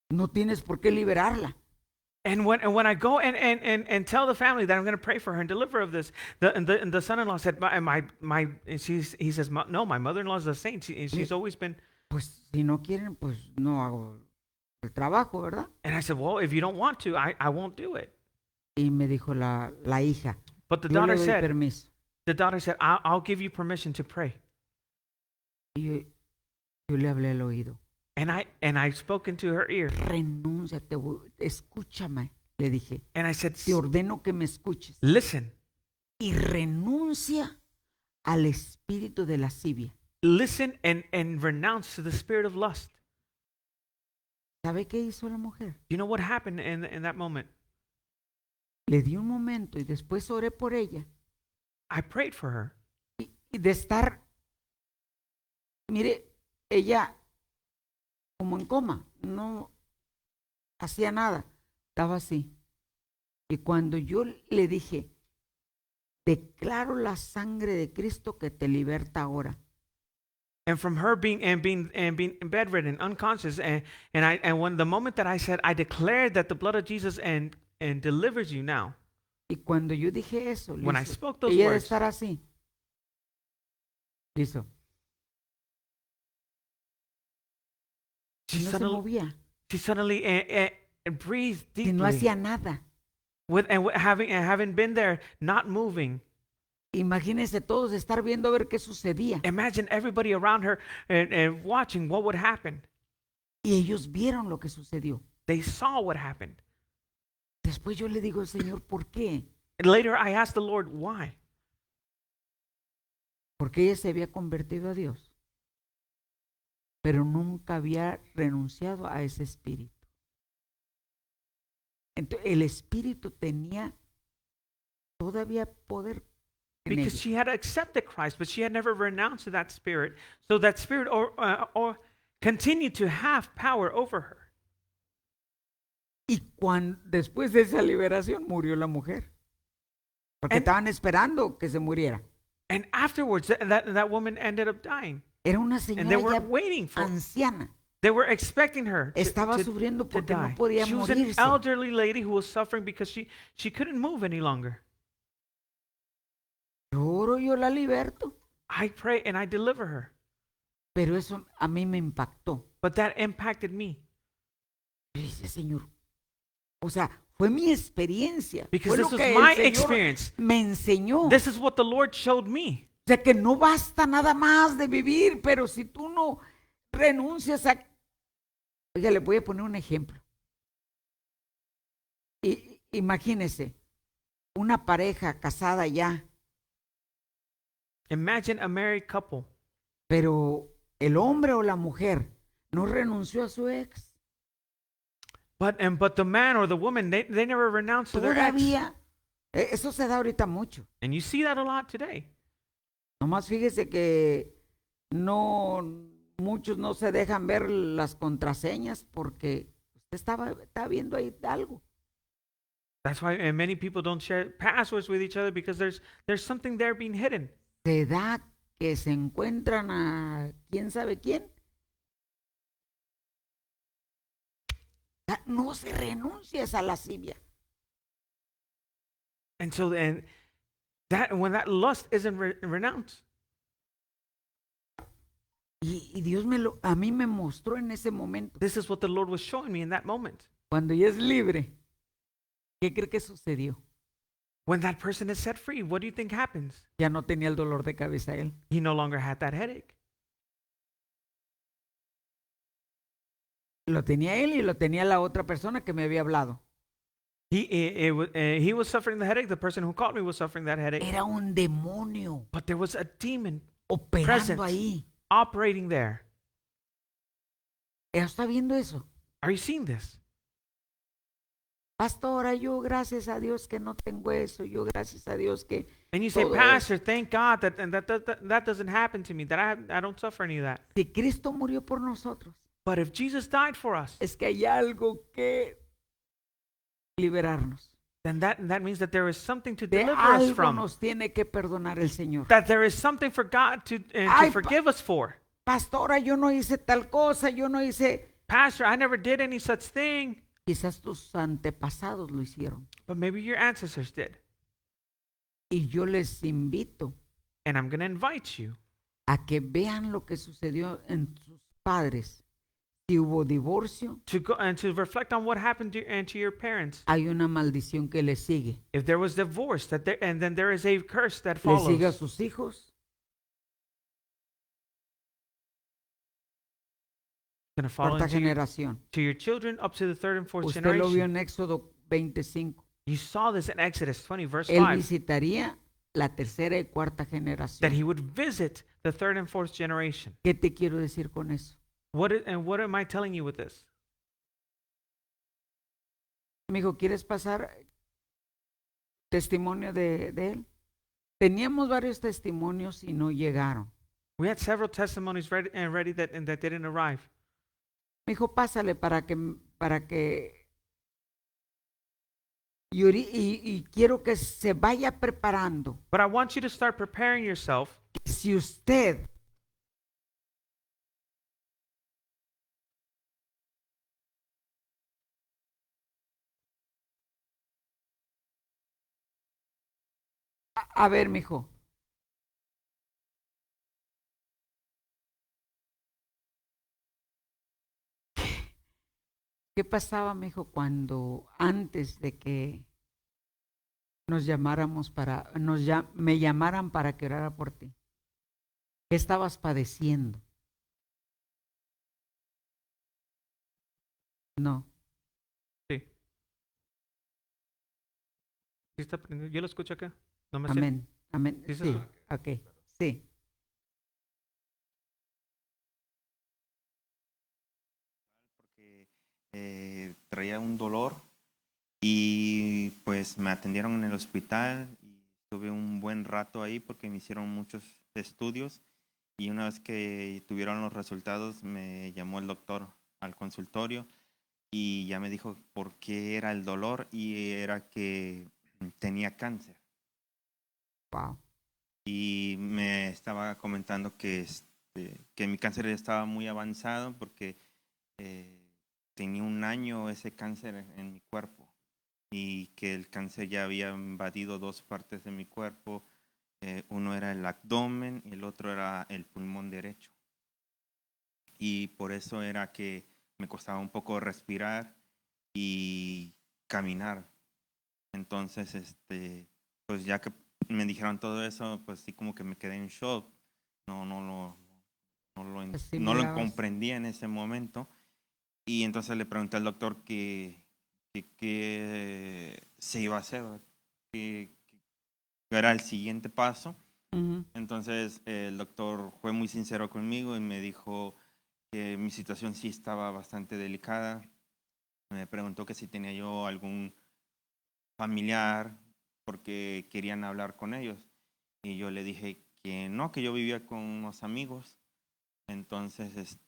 No tienes por qué liberarla. And when I go and tell the family that I'm going to pray for her and deliver her of this, the son-in-law said, he says, no, my mother-in-law is a saint. She's always been. Pues si no quieren, pues no hago el trabajo, ¿verdad? And I said, well, if you don't want to, I won't do it. Y me dijo la hija, But the yo le daughter doy said, permiso. I'll give you permission to pray. Y yo le hablé al oído. And I spoke into her ear. Renuncia, escúchame, le dije. And I said, Te ordeno que me escuches. listen, Y renuncia al espíritu de lascivia. listen and renounce to the spirit of lust. ¿Sabe qué hizo la mujer? You know what happened in that moment? Le di un momento y después oré por ella. I prayed for her. Y de estar, mire, ella como en coma, no hacía nada, estaba así. Y cuando yo le dije, declaro la sangre de Cristo que te liberta ahora. And from her being bedridden, unconscious, and when the moment that I said, I declare that the blood of Jesus and delivers you now. Y cuando yo dije eso, When I listo, spoke those ella de words, estar así. Listo. she No se suddenly, movía, she suddenly breathed y no deeply. hacía nada. Having been there, not moving. Imagínense todos estar viendo a ver qué sucedía. Imagine everybody around her and watching what would happen. Y ellos vieron lo que sucedió. They saw what happened. Después yo le digo al Señor, ¿por qué? And later I asked the Lord, why? Porque ella se había convertido a Dios, pero nunca había renunciado a ese espíritu. Entonces, el espíritu tenía todavía poder en Because ella. she had accepted Christ, but she had never renounced that spirit. So that spirit or continued to have power over her. Y después de esa liberación murió la mujer. Porque And- estaban esperando que se muriera. And afterwards, that woman ended up dying. Era una And they señora were ya waiting for anciana. They were expecting her Estaba sufriendo to porque no die. podía She was an morirse. elderly lady who was suffering because she couldn't move any longer. Oro, yo la liberto. I pray and I deliver her. Pero eso a mí me impactó. But that impacted me. Y dice, Señor, o sea, fue mi experiencia. Because Fue lo this was que my el Señor experience. me enseñó. This is what the Lord showed me. O sea, que no basta nada más de vivir, pero si tú no renuncias a... Oiga, le voy a poner un ejemplo. Imagínese, una pareja casada ya, Imagine a married couple, pero el hombre o la mujer no renunció a su ex. but the man or the woman, they never renounced to their ex. Todavía, eso se da ahorita mucho. And you see that a lot today. Nomás fíjese que muchos no se dejan ver las contraseñas porque usted está viendo ahí algo. That's why many people don't share passwords with each other because there's something there being hidden. Se da que se encuentran a quién sabe quién. No se renuncia a esa lascivia. And so then when that lust isn't renounced, Y Dios a mí me mostró en ese momento. this is what the Lord was showing me in that moment. Cuando ella es libre, ¿qué cree que sucedió? When that person is set free, what do you think happens? Ya no tenía el dolor de cabeza él. He no longer had that headache. Lo tenía él y lo tenía la otra persona que me había hablado. He was suffering the headache. The person who called me was suffering that headache. Era un demonio But there was a demon operando present, ahí. operating there. ¿Ella está viendo eso? Are you seeing this? Pastora, yo gracias a Dios que no tengo eso. Yo gracias a Dios que... And you say, todo Pastor, thank God that doesn't happen to me, that I don't suffer any of that. Si Cristo murió por nosotros, But if Jesus died for us, es que hay algo que liberarnos. then that means that there is something to De deliver us algo from. nos tiene que perdonar el Señor. That there is something for God to Ay, forgive us for. Pastora, yo no hice tal cosa, yo no hice... Pastor, I never did any such thing. Quizás tus antepasados lo hicieron. But maybe your ancestors did. Y yo les invito And I'm going to invite you a que vean lo que sucedió en sus padres. Si hubo divorcio, to go and to reflect on what happened to your parents. hay una maldición que les sigue. If there was divorce, and then there is a curse that Les sigue a follows. sus hijos, Going to follow cuarta into generación. to your children up to the third and fourth Usted lo vio generation. en Éxodo 25. You saw this in Exodus 20, verse Él 5, visitaría la tercera y cuarta that generación. he would visit the third and fourth generation. ¿Qué te quiero decir con eso? What am I telling you with this? Amigo, ¿quieres pasar testimonio de él? Teníamos varios testimonios y no llegaron. We had several testimonies ready that didn't arrive. Mijo, pásale y quiero que se vaya preparando. But I want you to start preparing yourself. Si usted a ver, mijo. ¿Qué pasaba, mijo, cuando antes de que nos llamáramos me llamaran para que orara por ti? ¿Qué estabas padeciendo? No. Sí. ¿Sí está prendido? Yo lo escucho acá. No me sé. Amén. Amén. Sí, Sí. Ok. Sí. Porque traía un dolor y pues me atendieron en el hospital y estuve un buen rato ahí porque me hicieron muchos estudios y una vez que tuvieron los resultados me llamó el doctor al consultorio y ya me dijo por qué era el dolor y era que tenía cáncer. Wow. Y me estaba comentando que mi cáncer estaba muy avanzado porque tenía un año ese cáncer en mi cuerpo y que el cáncer ya había invadido dos partes de mi cuerpo. Uno era el abdomen y el otro era el pulmón derecho. Y por eso era que me costaba un poco respirar y caminar. Entonces, pues ya que me dijeron todo eso, pues sí como que me quedé en shock. No lo comprendía en ese momento. Y entonces le pregunté al doctor qué se iba a hacer, qué era el siguiente paso. Ujú. Entonces el doctor fue muy sincero conmigo y me dijo que mi situación sí estaba bastante delicada. Me preguntó que si tenía yo algún familiar porque querían hablar con ellos. Y yo le dije que no, que yo vivía con unos amigos. Entonces,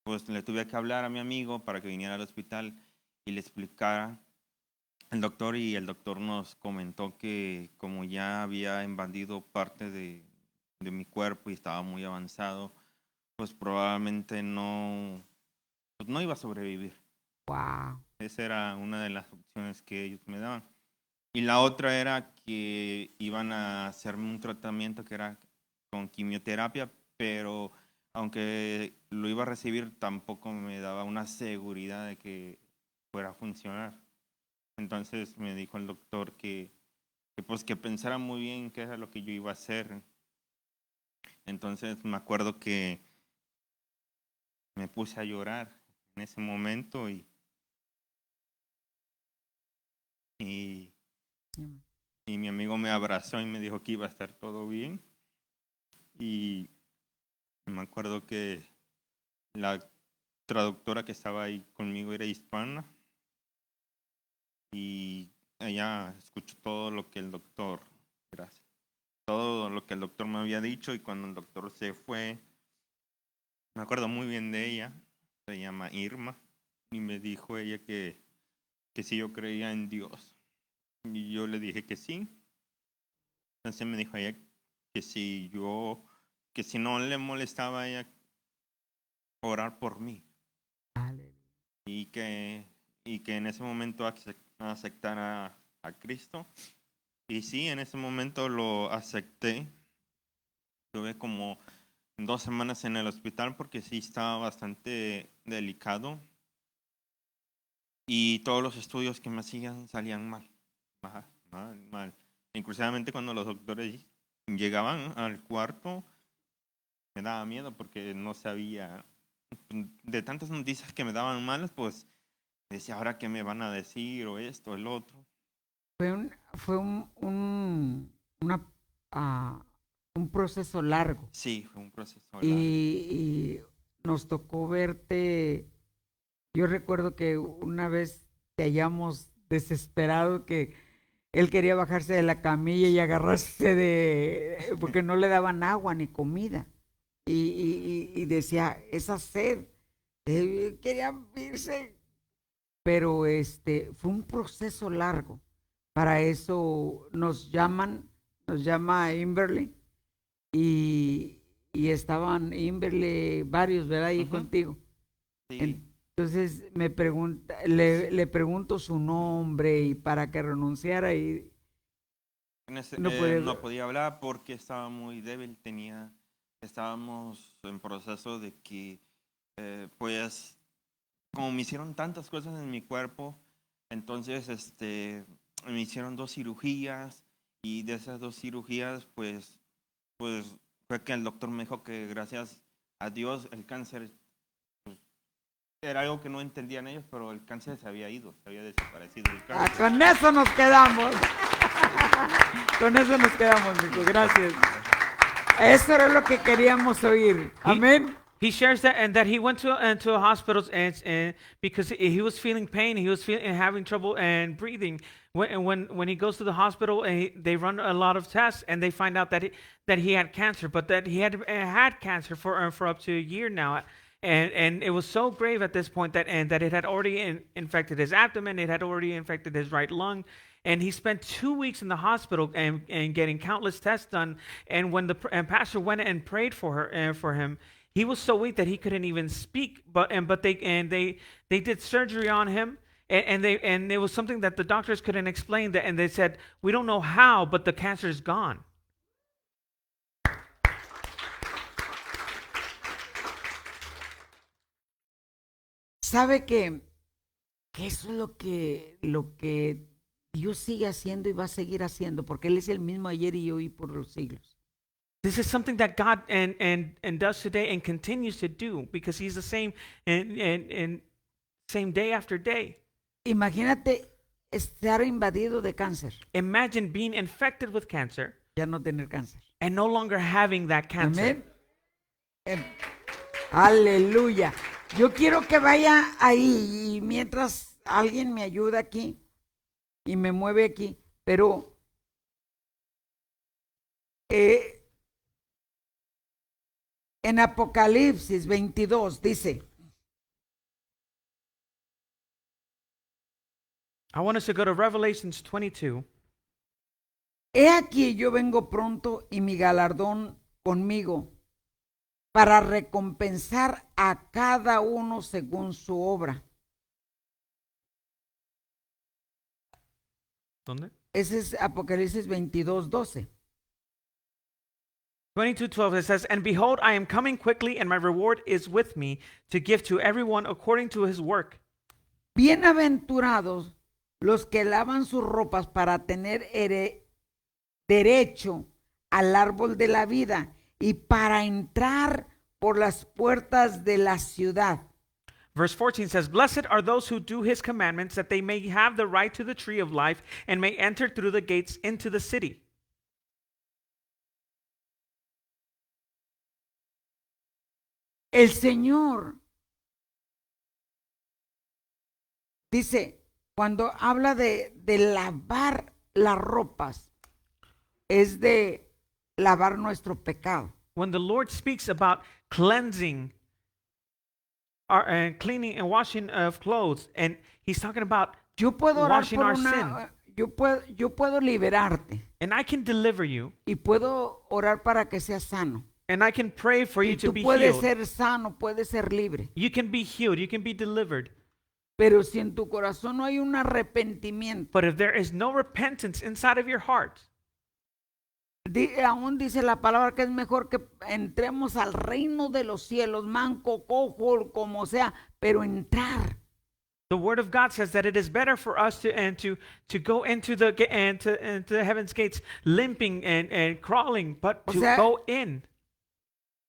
pues le tuve que hablar a mi amigo para que viniera al hospital y le explicara el doctor, y el doctor nos comentó que como ya había invadido parte de mi cuerpo y estaba muy avanzado, pues probablemente pues no iba a sobrevivir. Wow. Esa era una de las opciones que ellos me daban. Y la otra era que iban a hacerme un tratamiento que era con quimioterapia, pero aunque lo iba a recibir, tampoco me daba una seguridad de que fuera a funcionar. Entonces me dijo el doctor pues que pensara muy bien qué era lo que yo iba a hacer. Entonces me acuerdo que me puse a llorar en ese momento y mi amigo me abrazó y me dijo que iba a estar todo bien. Y me acuerdo que la traductora que estaba ahí conmigo era hispana y ella escuchó todo lo que el doctor, gracias, todo lo que el doctor me había dicho. Y cuando el doctor se fue, me acuerdo muy bien de ella, se llama Irma, y me dijo ella que si yo creía en Dios. Y yo le dije que sí. Entonces me dijo ella que si no le molestaba a ella orar por mí. Y que en ese momento aceptara a Cristo. Y sí, en ese momento lo acepté. Tuve como 2 semanas en el hospital porque sí estaba bastante delicado. Y todos los estudios que me hacían salían mal. Mal. Inclusivamente cuando los doctores llegaban al cuarto, me daba miedo porque no sabía. De tantas noticias que me daban malas, pues decía, ¿ahora qué me van a decir? O esto, el otro. Fue un proceso largo. Sí, fue un proceso largo. Y nos tocó verte. Yo recuerdo que una vez te hallamos desesperado, que él quería bajarse de la camilla y agarrarse porque no le daban agua ni comida. Y decía, esa sed Querían irse, pero fue un proceso largo. Para eso nos llama Imberly y estaban Imberly varios, ¿verdad? Ahí Ujú. contigo. Sí. Entonces le pregunto su nombre y para que renunciara y no puede. No podía hablar porque estaba muy débil, estábamos en proceso de que, pues, como me hicieron tantas cosas en mi cuerpo, entonces, me hicieron 2 cirugías y de esas 2 cirugías, pues fue que el doctor me dijo que gracias a Dios el cáncer, pues, era algo que no entendían ellos, pero el cáncer se había ido, se había desaparecido el Ah, cáncer. con eso nos quedamos. Con eso nos quedamos, Nico. Gracias. Eso era lo que queríamos oír. Amén. He shares that and that he went to a hospital and because he was feeling pain, he was having trouble and breathing. When he goes to the hospital, they run a lot of tests and they find out that he had cancer, but that he had cancer for up to a year now. And it was so grave at this point that it had already infected his abdomen, it had already infected his right lung, and he spent 2 weeks in the hospital and getting countless tests done. And when the pastor went and prayed for him, he was so weak that he couldn't even speak. But they did surgery on him, and it was something that the doctors couldn't explain. And they said, we don't know how, but the cancer is gone. ¿Sabe que eso es lo que Dios sigue haciendo y va a seguir haciendo? Porque Él es el mismo ayer y hoy por los siglos. This is something that God and does today and continues to do because He's the same and same day after day. Imagínate estar invadido de cáncer, Imagine being infected with cancer ya no tener cáncer. and no longer having that cancer. Amén. Aleluya. Yo quiero que vaya ahí y mientras alguien me ayuda aquí y me mueve aquí, pero en Apocalipsis 22 dice, I want us to go to Revelations 22. he aquí yo vengo pronto y mi galardón conmigo para recompensar a cada uno según su obra. ¿Dónde? Ese es Apocalipsis 22:12. 22:12 it says, and behold, I am coming quickly, and my reward is with me to give to everyone according to his work. Bienaventurados los que lavan sus ropas para tener derecho al árbol de la vida y para entrar por las puertas de la ciudad. Verse 14 says, blessed are those who do his commandments, that they may have the right to the tree of life and may enter through the gates into the city. El Señor dice, cuando habla de lavar las ropas, es de lavar nuestro pecado. When the Lord speaks about cleansing and cleaning and washing of clothes, and he's talking about Yo puedo orar washing por our una, yo puedo liberarte and I can deliver you, y puedo orar para que seas sano. and I can pray for you Y to tú be puedes healed. ser sano, puedes ser libre. You can be healed, you can be delivered. Pero si en tu corazón no hay un arrepentimiento, But if there is no repentance inside of your heart, aún dice la palabra que es mejor que entremos al reino de los cielos, manco, cojo, como sea, pero entrar. the word of God says that it is better for us to go into the heaven's gates limping and crawling, but O to sea, go in.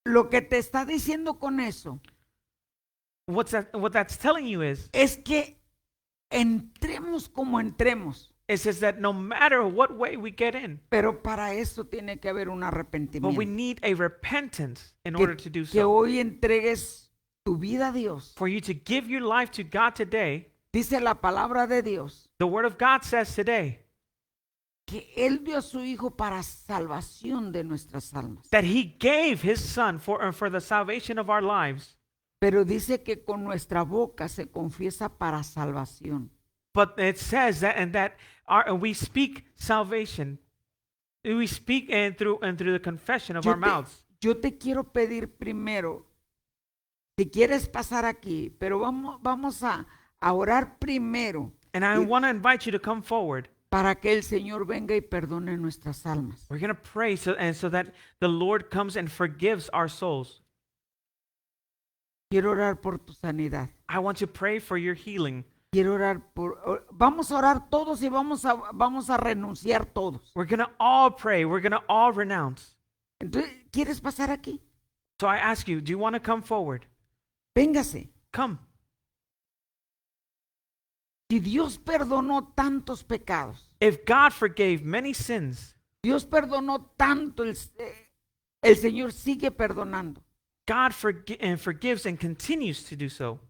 Lo que te está diciendo con eso What that's telling you es que entremos como entremos, it says that no matter what way we get in, pero para eso tiene que haber un but we arrepentimiento. need a repentance in order to do Que so. hoy entregues tu vida a Dios. For you to give your life to God today, Dice la palabra de Dios the word of God says today que Él dio a su Hijo para salvación de nuestras almas. that he gave his son for the salvation of our lives. Pero dice que con nuestra boca se confiesa para salvación. But it says that and that we speak salvation. We speak and through the confession of our mouths. Yo te quiero pedir primero, si quieres pasar aquí, pero vamos a orar primero And I want to invite you to come forward. para que el Señor venga y perdone nuestras almas. We're going to pray so that the Lord comes and forgives our souls. Quiero orar por tu sanidad. I want to pray for your healing. Quiero orar vamos a orar todos y vamos a renunciar todos. We're going to all pray. We're going to all renounce. Entonces, ¿quieres pasar aquí? So I ask you, do you want to come forward? Véngase. Come. Si Dios perdonó tantos pecados, If God forgave many sins, Dios perdonó tanto, el Señor sigue perdonando. God forgives and continues to do so.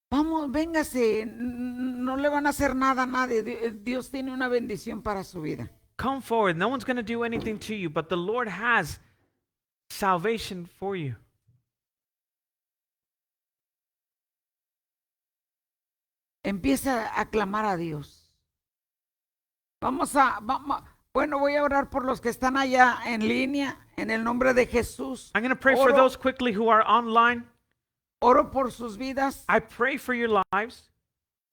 Vamos, véngase, no le van a hacer nada a nadie. Dios tiene una bendición para su vida. Come forward. No one's going to do anything to you, but the Lord has salvation for you. Empieza a clamar a Dios. Bueno, voy a orar por los que están allá en línea, en el nombre de Jesús. I'm going to pray for those quickly who are online. Oro por sus vidas. I pray for your lives.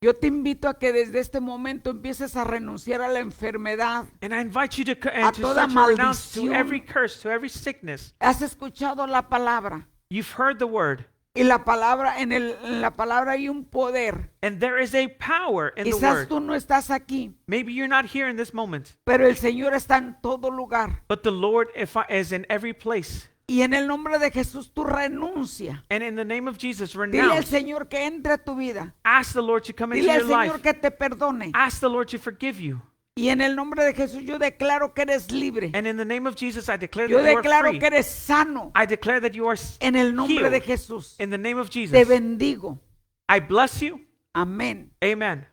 Yo te invito a que desde este momento empieces a renunciar a la enfermedad. And I invite you to toda start to renounce to maldición. every curse, to every sickness. Has escuchado la palabra. You've heard the word. Y la palabra, en la palabra hay un poder. And there is a power in the Quizás word. tú no estás aquí, Maybe you're not here in this moment, pero el Señor está en todo lugar. but the Lord is in every place. Y en el nombre de Jesús tú renuncia. And in the name of Jesus, Dile al renounce. Señor que entre a tu vida. Ask the Lord to come into Dile al your Señor life. que te perdone. Ask the Lord to forgive you. Y en el nombre de Jesús yo declaro que eres libre. And in the name of Jesus, I declare Yo that you are declaro free. que eres sano. I declare that you are En el nombre de healed. Jesús. In the name of Te Jesus, bendigo. I bless you. Amén. Amen.